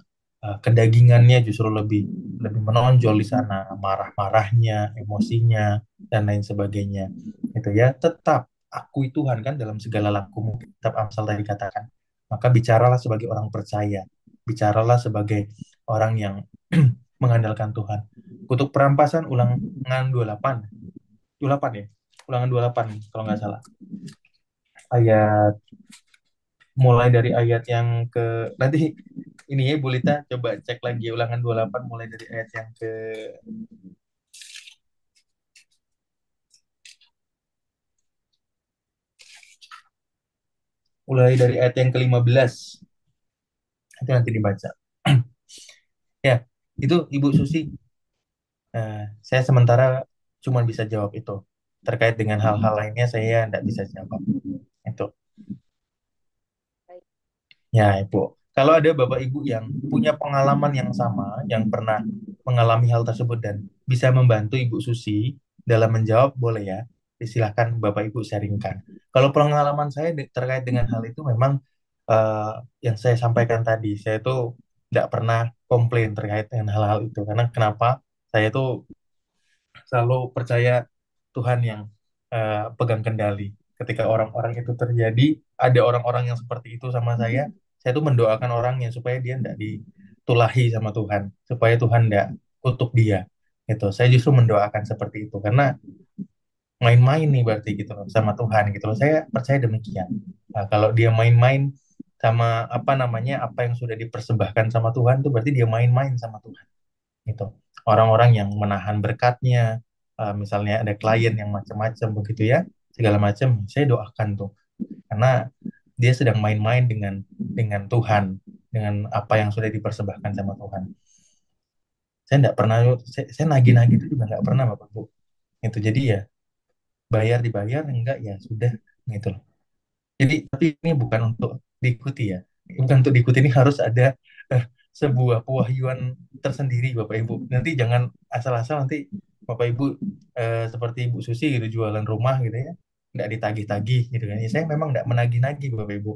kedagingannya justru lebih lebih menonjol di sana, marah-marahnya, emosinya, dan lain sebagainya. Itu ya, tetap akui Tuhan kan dalam segala lakumu. Kitab Amsal tadi katakan. Maka bicaralah sebagai orang percaya. Bicaralah sebagai orang yang mengandalkan Tuhan. Kutuk perampasan Ulangan 28. 28 ya? Ulangan 28 kalau nggak salah. Ayat, mulai dari ayat yang ke, nanti ini ya Bu Lita, coba cek lagi ya, Ulangan 28 mulai dari ayat yang ke, mulai dari ayat yang ke-15. Itu nanti dibaca. Ya, itu Ibu Susi. Saya sementara cuma bisa jawab itu. Terkait dengan hal-hal lainnya saya tidak bisa jawab. Itu. Ya, Ibu. Kalau ada Bapak Ibu yang punya pengalaman yang sama, yang pernah mengalami hal tersebut dan bisa membantu Ibu Susi dalam menjawab, boleh ya. Silahkan Bapak Ibu sharingkan. Kalau pengalaman saya terkait dengan hal itu memang eh, yang saya sampaikan tadi, saya itu tidak pernah komplain terkait dengan hal-hal itu. Karena kenapa? Saya itu selalu percaya Tuhan yang pegang kendali. Ketika orang-orang itu terjadi, ada orang-orang yang seperti itu sama saya tuh mendoakan orangnya supaya dia tidak ditulahi sama Tuhan, supaya Tuhan tidak kutuk dia. Gitu. Saya justru mendoakan seperti itu karena main-main nih berarti gitu loh sama Tuhan gitu loh. Saya percaya demikian. Nah, kalau dia main-main sama apa namanya, apa yang sudah dipersembahkan sama Tuhan, itu berarti dia main-main sama Tuhan gitu. Orang-orang yang menahan berkatnya, misalnya ada klien yang macam-macam begitu ya, segala macam, saya doakan tuh, karena dia sedang main-main dengan Tuhan, dengan apa yang sudah dipersembahkan sama Tuhan. Saya tidak pernah, saya nagih-nagih itu juga nggak pernah, Bapak Bu. Itu jadi ya bayar dibayar, enggak ya sudah gitu loh. Jadi, tapi ini bukan untuk diikuti ya. Bukan untuk diikuti, ini harus ada eh, sebuah pewahyuan tersendiri, Bapak Ibu. Nanti jangan asal-asal nanti Bapak Ibu seperti Ibu Susi gitu, jualan rumah gitu ya. Nggak ditagih-tagih gitu kan. Ya, saya memang nggak menagih-nagih, Bapak Ibu.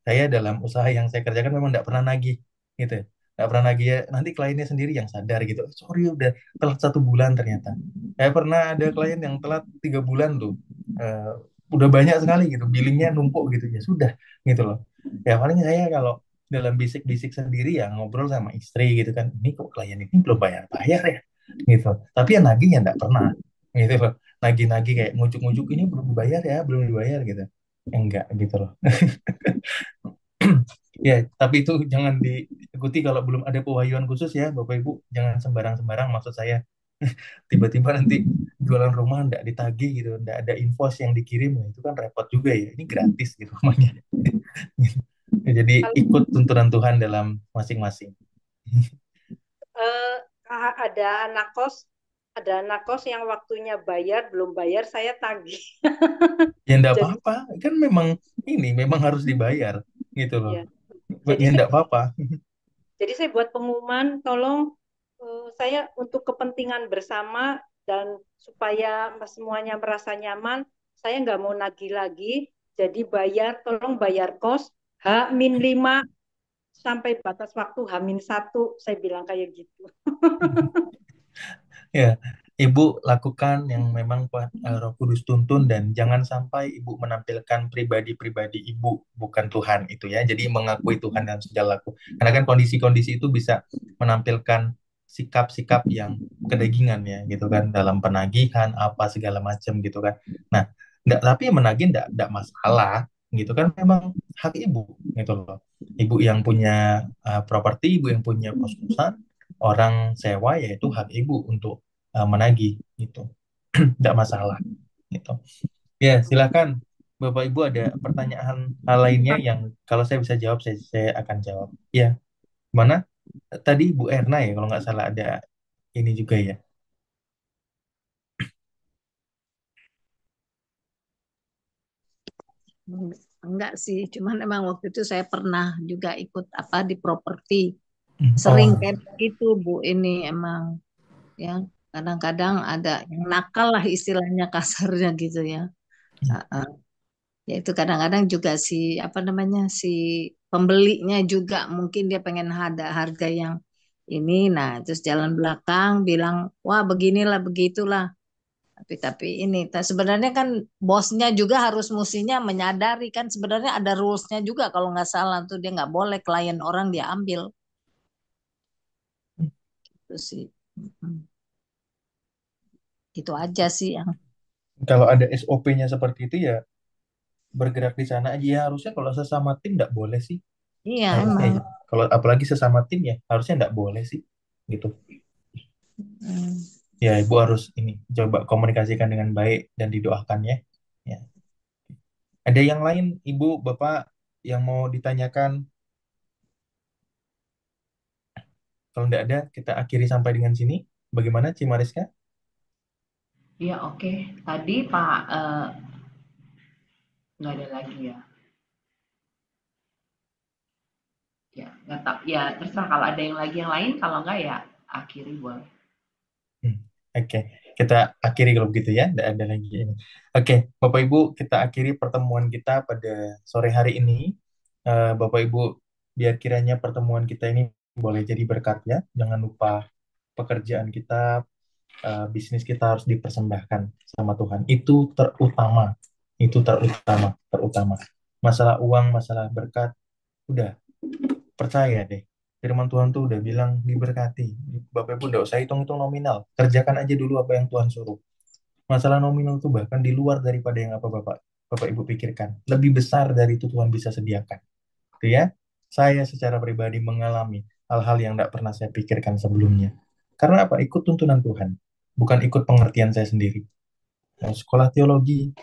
Saya dalam usaha yang saya kerjakan memang nggak pernah nagih gitu. Nggak pernah nagih ya. Nanti kliennya sendiri yang sadar gitu. Sorry udah telat 1 bulan ternyata. Saya pernah ada klien yang telat 3 bulan tuh. Eh, udah banyak sekali gitu, billingnya numpuk gitu ya sudah gitu loh. Ya paling saya kalau dalam bisik-bisik sendiri ya ngobrol sama istri gitu kan, ini kok klien ini belum bayar-bayar ya gitu. Tapi ya nagih ya enggak pernah gitu loh. Nagih-nagih kayak ngujuk-ngujuk ini belum dibayar ya, belum dibayar gitu. Enggak gitu loh. Ya, tapi itu jangan diikuti kalau belum ada pewahyuan khusus ya, Bapak Ibu. Jangan sembarang-sembarang maksud saya. Tiba-tiba nanti jualan rumah nggak ditagih gitu, nggak ada invoice yang dikirim, nah, itu kan repot juga ya. Ini gratis gitu namanya. Jadi Kalau ikut tuntunan Tuhan dalam masing-masing. eh, ada anak kos, yang waktunya bayar belum bayar saya tagih. Ya nggak Jadi apa-apa, kan memang ini memang harus dibayar gitu loh. ya, jadi Ya saya nggak apa-apa. buat pengumuman, tolong saya untuk kepentingan bersama dan supaya semuanya merasa nyaman, saya nggak mau nagih lagi. Jadi tolong bayar kos H-5 sampai batas waktu H-1, saya bilang kayak gitu. Ya, Ibu lakukan yang memang Roh Kudus tuntun dan jangan sampai Ibu menampilkan pribadi-pribadi Ibu, bukan Tuhan itu ya. Jadi mengakui Tuhan dalam segala laku. Karena kan kondisi-kondisi itu bisa menampilkan sikap-sikap yang kedagingan ya gitu kan dalam penagihan apa segala macam gitu kan. Nah, tapi menagih enggak masalah gitu kan, memang hak Ibu gitu loh. Ibu yang punya properti, Ibu yang punya kos-kosan, orang sewa yaitu hak Ibu untuk menagih gitu. Tidak masalah gitu. Ya, silakan Bapak Ibu ada pertanyaan hal lainnya yang kalau saya bisa jawab saya akan jawab. Ya, mana tadi Bu Erna ya kalau nggak salah ada ini juga ya. Enggak sih, cuman emang waktu itu saya pernah juga ikut apa di properti. Sering Oh, kayak begitu Bu, ini emang ya kadang-kadang ada yang nakal lah istilahnya kasarnya gitu ya. Heeh. Ya itu kadang-kadang juga si apa namanya si pembelinya juga mungkin dia pengen ada harga yang ini, nah terus jalan belakang bilang wah beginilah begitulah. Tapi ini sebenarnya kan bosnya juga harus mestinya menyadari kan sebenarnya ada rulesnya juga kalau nggak salah tuh dia nggak boleh klien orang dia ambil itu sih. Mm, itu aja sih yang kalau ada SOP-nya seperti itu ya bergerak di sana aja ya, harusnya kalau sesama tim nggak boleh sih, iya harusnya emang. ya. Kalau apalagi sesama tim ya harusnya nggak boleh sih gitu. Mm. Ya, Ibu harus ini coba komunikasikan dengan baik dan didoakan ya. Ya. Ada yang lain, Ibu, Bapak, yang mau ditanyakan? Kalau tidak ada, kita akhiri sampai dengan sini. Bagaimana, Cimariska? Iya, oke. Tadi Pak, nggak ada lagi ya? Ya, nggak tahu. Ya, terserah kalau ada yang lain. Kalau nggak ya akhiri boleh. Hmm, Oke, kita akhiri kalau begitu ya. Tidak ada lagi ini. Oke, Bapak Ibu, kita akhiri pertemuan kita pada sore hari ini. Bapak Ibu, biar kiranya pertemuan kita ini boleh jadi berkat ya. Jangan lupa pekerjaan kita, bisnis kita harus dipersembahkan sama Tuhan. Itu terutama. Itu terutama, terutama. Masalah uang, masalah berkat, udah percaya deh. Firman Tuhan tuh udah bilang diberkati. Bapak Ibu udah usah hitung-hitung nominal. Kerjakan aja dulu apa yang Tuhan suruh. Masalah nominal tuh bahkan di luar daripada yang apa Bapak Ibu pikirkan. Lebih besar dari itu Tuhan bisa sediakan. Gitu ya. Saya secara pribadi mengalami hal-hal yang tidak pernah saya pikirkan sebelumnya. Karena apa? Ikut tuntunan Tuhan. Bukan ikut pengertian saya sendiri. Nah, sekolah teologi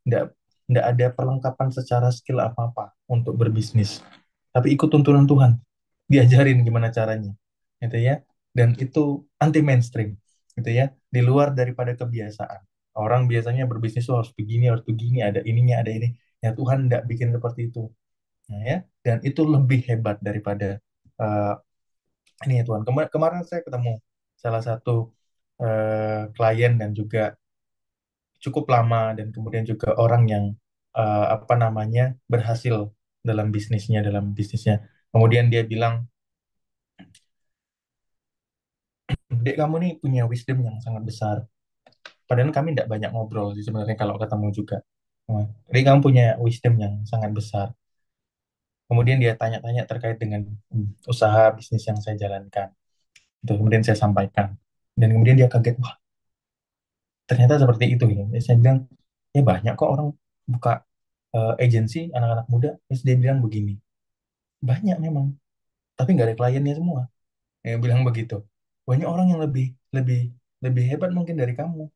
tidak tidak ada perlengkapan secara skill apa-apa untuk berbisnis. Tapi ikut tuntunan Tuhan, diajarin gimana caranya, gitu ya. Dan itu anti mainstream, gitu ya. Di luar daripada kebiasaan. Orang biasanya berbisnis tuh harus begini, ada ininya, ada ini. Ya Tuhan tidak bikin seperti itu. Nah, ya. Dan itu lebih hebat daripada eh, ini ya Tuhan. Kemarin saya ketemu salah satu klien dan juga cukup lama dan kemudian juga orang yang apa namanya berhasil dalam bisnisnya. Kemudian dia bilang, Dek kamu nih punya wisdom yang sangat besar. Padahal kami tidak banyak ngobrol sih sebenarnya kalau ketemu juga. Jadi kamu punya wisdom yang sangat besar. Kemudian dia tanya-tanya terkait dengan usaha bisnis yang saya jalankan. Itu kemudian saya sampaikan. Dan kemudian dia kaget, wah ternyata seperti itu. Ya. Saya bilang, ya banyak kok orang buka agensi anak-anak muda. Terus dia bilang begini, banyak memang, tapi nggak ada kliennya semua. Dia bilang begitu. Banyak orang yang lebih lebih lebih hebat mungkin dari kamu,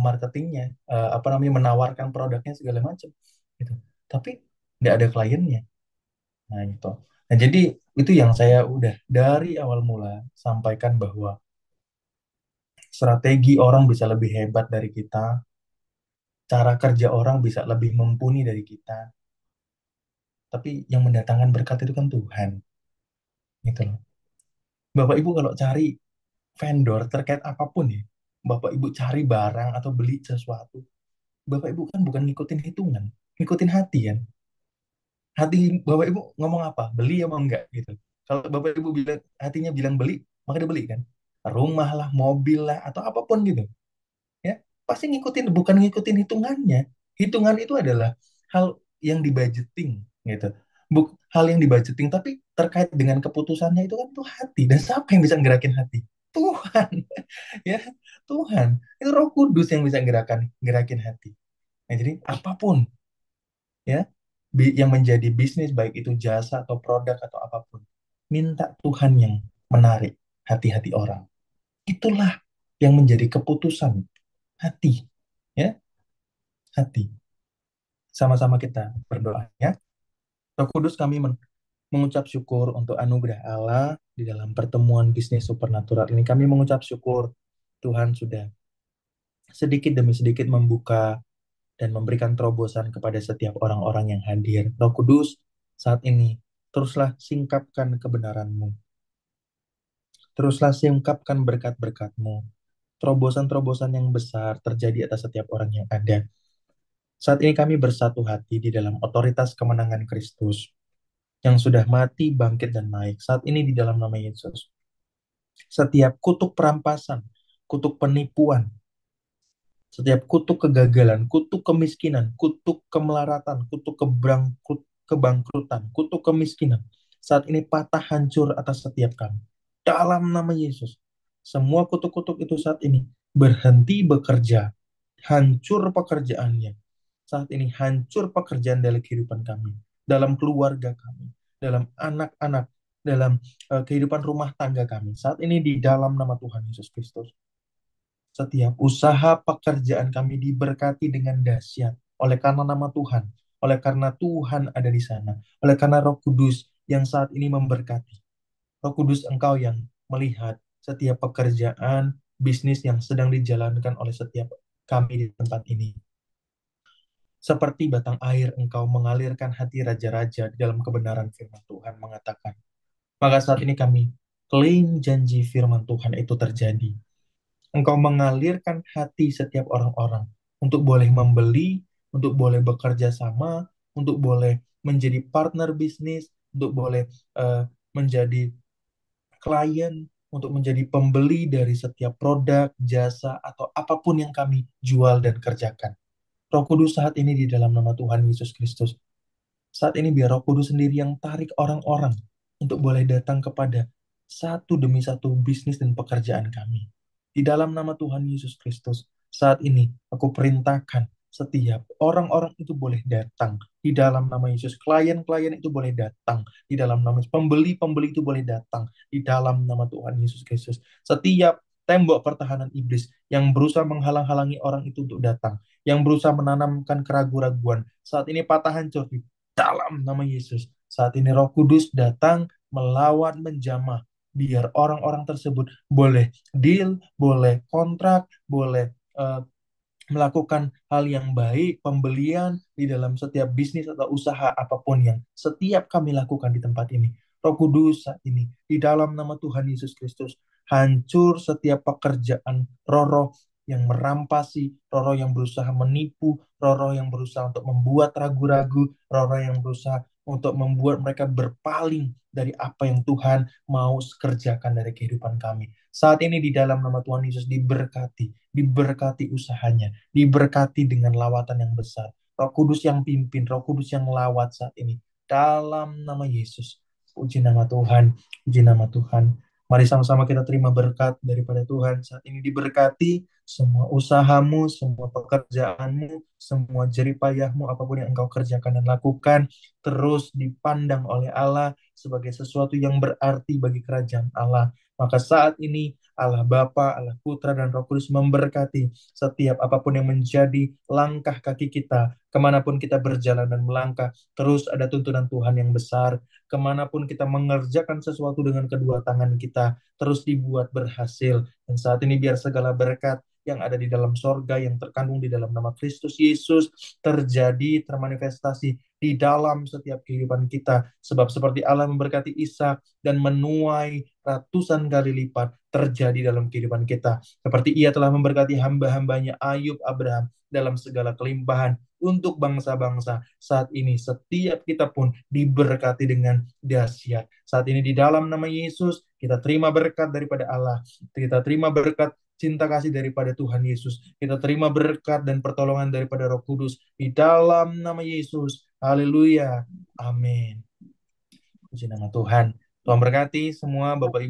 marketingnya, apa namanya, menawarkan produknya segala macam, gitu. Tapi nggak ada kliennya. Nah itu. Nah jadi itu yang saya udah dari awal mula sampaikan bahwa strategi orang bisa lebih hebat dari kita, cara kerja orang bisa lebih mumpuni dari kita, tapi yang mendatangkan berkat itu kan Tuhan, gitu loh. Bapak Ibu kalau cari vendor terkait apapun ya, Bapak Ibu cari barang atau beli sesuatu, Bapak Ibu kan bukan ngikutin hitungan, ngikutin hati kan. Hati Bapak Ibu ngomong apa? Beli apa enggak gitu. Kalau Bapak Ibu bilang hatinya bilang beli, maka dia beli kan. Rumah lah, mobil lah, atau apapun gitu. Ya, pasti ngikutin, bukan ngikutin hitungannya. Hitungan itu adalah hal yang dibudgeting gitu. Hal yang dibudgeting, tapi terkait dengan keputusannya itu kan tuh hati. Dan siapa yang bisa gerakin hati? Tuhan, ya Tuhan. Itu Roh Kudus yang bisa gerakin hati. Nah, jadi apapun ya yang menjadi bisnis, baik itu jasa atau produk atau apapun, minta Tuhan yang menarik hati-hati orang. Itulah yang menjadi keputusan hati, ya hati. Sama-sama kita berdoa ya. Roh Kudus, kami mengucap syukur untuk anugerah Allah di dalam pertemuan bisnis supernatural ini. Kami mengucap syukur Tuhan sudah sedikit demi sedikit membuka dan memberikan terobosan kepada setiap orang-orang yang hadir. Roh Kudus, saat ini teruslah singkapkan kebenaran-Mu. Teruslah singkapkan berkat-berkat-Mu. Terobosan-terobosan yang besar terjadi atas setiap orang yang ada. Saat ini kami bersatu hati di dalam otoritas kemenangan Kristus yang sudah mati, bangkit, dan naik. Saat ini di dalam nama Yesus. Setiap kutuk perampasan, kutuk penipuan, setiap kutuk kegagalan, kutuk kemiskinan, kutuk kemelaratan, kutuk kebangkrutan, kutuk kemiskinan, saat ini patah hancur atas setiap kami. Dalam nama Yesus, semua kutuk-kutuk itu saat ini berhenti bekerja, hancur pekerjaannya. Saat ini hancur pekerjaan dalam kehidupan kami, dalam keluarga kami, dalam anak-anak, dalam kehidupan rumah tangga kami. Saat ini di dalam nama Tuhan Yesus Kristus. Setiap usaha pekerjaan kami diberkati dengan dahsyat oleh karena nama Tuhan, oleh karena Tuhan ada di sana, oleh karena Roh Kudus yang saat ini memberkati. Roh Kudus, Engkau yang melihat setiap pekerjaan bisnis yang sedang dijalankan oleh setiap kami di tempat ini. Seperti batang air, Engkau mengalirkan hati raja-raja di dalam kebenaran firman Tuhan mengatakan. Maka saat ini kami klaim janji firman Tuhan itu terjadi. Engkau mengalirkan hati setiap orang-orang untuk boleh membeli, untuk boleh bekerja sama, untuk boleh menjadi partner bisnis, untuk boleh menjadi klien, untuk menjadi pembeli dari setiap produk, jasa, atau apapun yang kami jual dan kerjakan. Roh Kudus saat ini di dalam nama Tuhan Yesus Kristus. Saat ini biar Roh Kudus sendiri yang tarik orang-orang untuk boleh datang kepada satu demi satu bisnis dan pekerjaan kami. Di dalam nama Tuhan Yesus Kristus, saat ini aku perintahkan setiap orang-orang itu boleh datang di dalam nama Yesus. Klien-klien itu boleh datang di dalam nama Yesus. Pembeli-pembeli itu boleh datang di dalam nama Tuhan Yesus Kristus. Setiap tembok pertahanan iblis yang berusaha menghalang-halangi orang itu untuk datang, yang berusaha menanamkan keraguan-raguan, saat ini patah hancur di dalam nama Yesus. Saat ini Roh Kudus datang melawan, menjamah, biar orang-orang tersebut boleh deal, boleh kontrak, boleh melakukan hal yang baik, pembelian di dalam setiap bisnis atau usaha apapun yang setiap kami lakukan di tempat ini. Roh Kudus saat ini, di dalam nama Tuhan Yesus Kristus, hancur setiap pekerjaan roh-roh yang merampasi, roh-roh yang berusaha menipu, roh-roh yang berusaha untuk membuat ragu-ragu, roh-roh yang berusaha untuk membuat mereka berpaling dari apa yang Tuhan mau kerjakan dari kehidupan kami. Saat ini di dalam nama Tuhan Yesus diberkati usahanya, diberkati dengan lawatan yang besar. Roh Kudus yang pimpin, Roh Kudus yang lawat saat ini. dalam nama Yesus. Puji nama Tuhan, puji nama Tuhan. Mari sama-sama kita terima berkat daripada Tuhan. Saat ini diberkati semua usahamu, semua pekerjaanmu, semua jeripayahmu, apapun yang engkau kerjakan dan lakukan, terus dipandang oleh Allah sebagai sesuatu yang berarti bagi kerajaan Allah. Maka saat ini Allah Bapa, Allah Putra, dan Roh Kudus memberkati setiap apapun yang menjadi langkah kaki kita, kemanapun kita berjalan dan melangkah, terus ada tuntunan Tuhan yang besar. Kemanapun kita mengerjakan sesuatu dengan kedua tangan kita, terus dibuat berhasil. Dan saat ini biar segala berkat yang ada di dalam sorga, yang terkandung di dalam nama Kristus Yesus, terjadi, termanifestasi di dalam setiap kehidupan kita. Sebab seperti Allah memberkati Ishak dan menuai ratusan kali lipat terjadi dalam kehidupan kita. Seperti Ia telah memberkati hamba-hambanya Ayub, Abraham dalam segala kelimpahan untuk bangsa-bangsa. Saat ini setiap kita pun diberkati dengan dahsyat. Saat ini di dalam nama Yesus kita terima berkat daripada Allah. Kita terima berkat cinta kasih daripada Tuhan Yesus. Kita terima berkat dan pertolongan daripada Roh Kudus di dalam nama Yesus. Haleluya. Amin. Puji nama Tuhan. Tuhan berkati semua Bapak Ibu.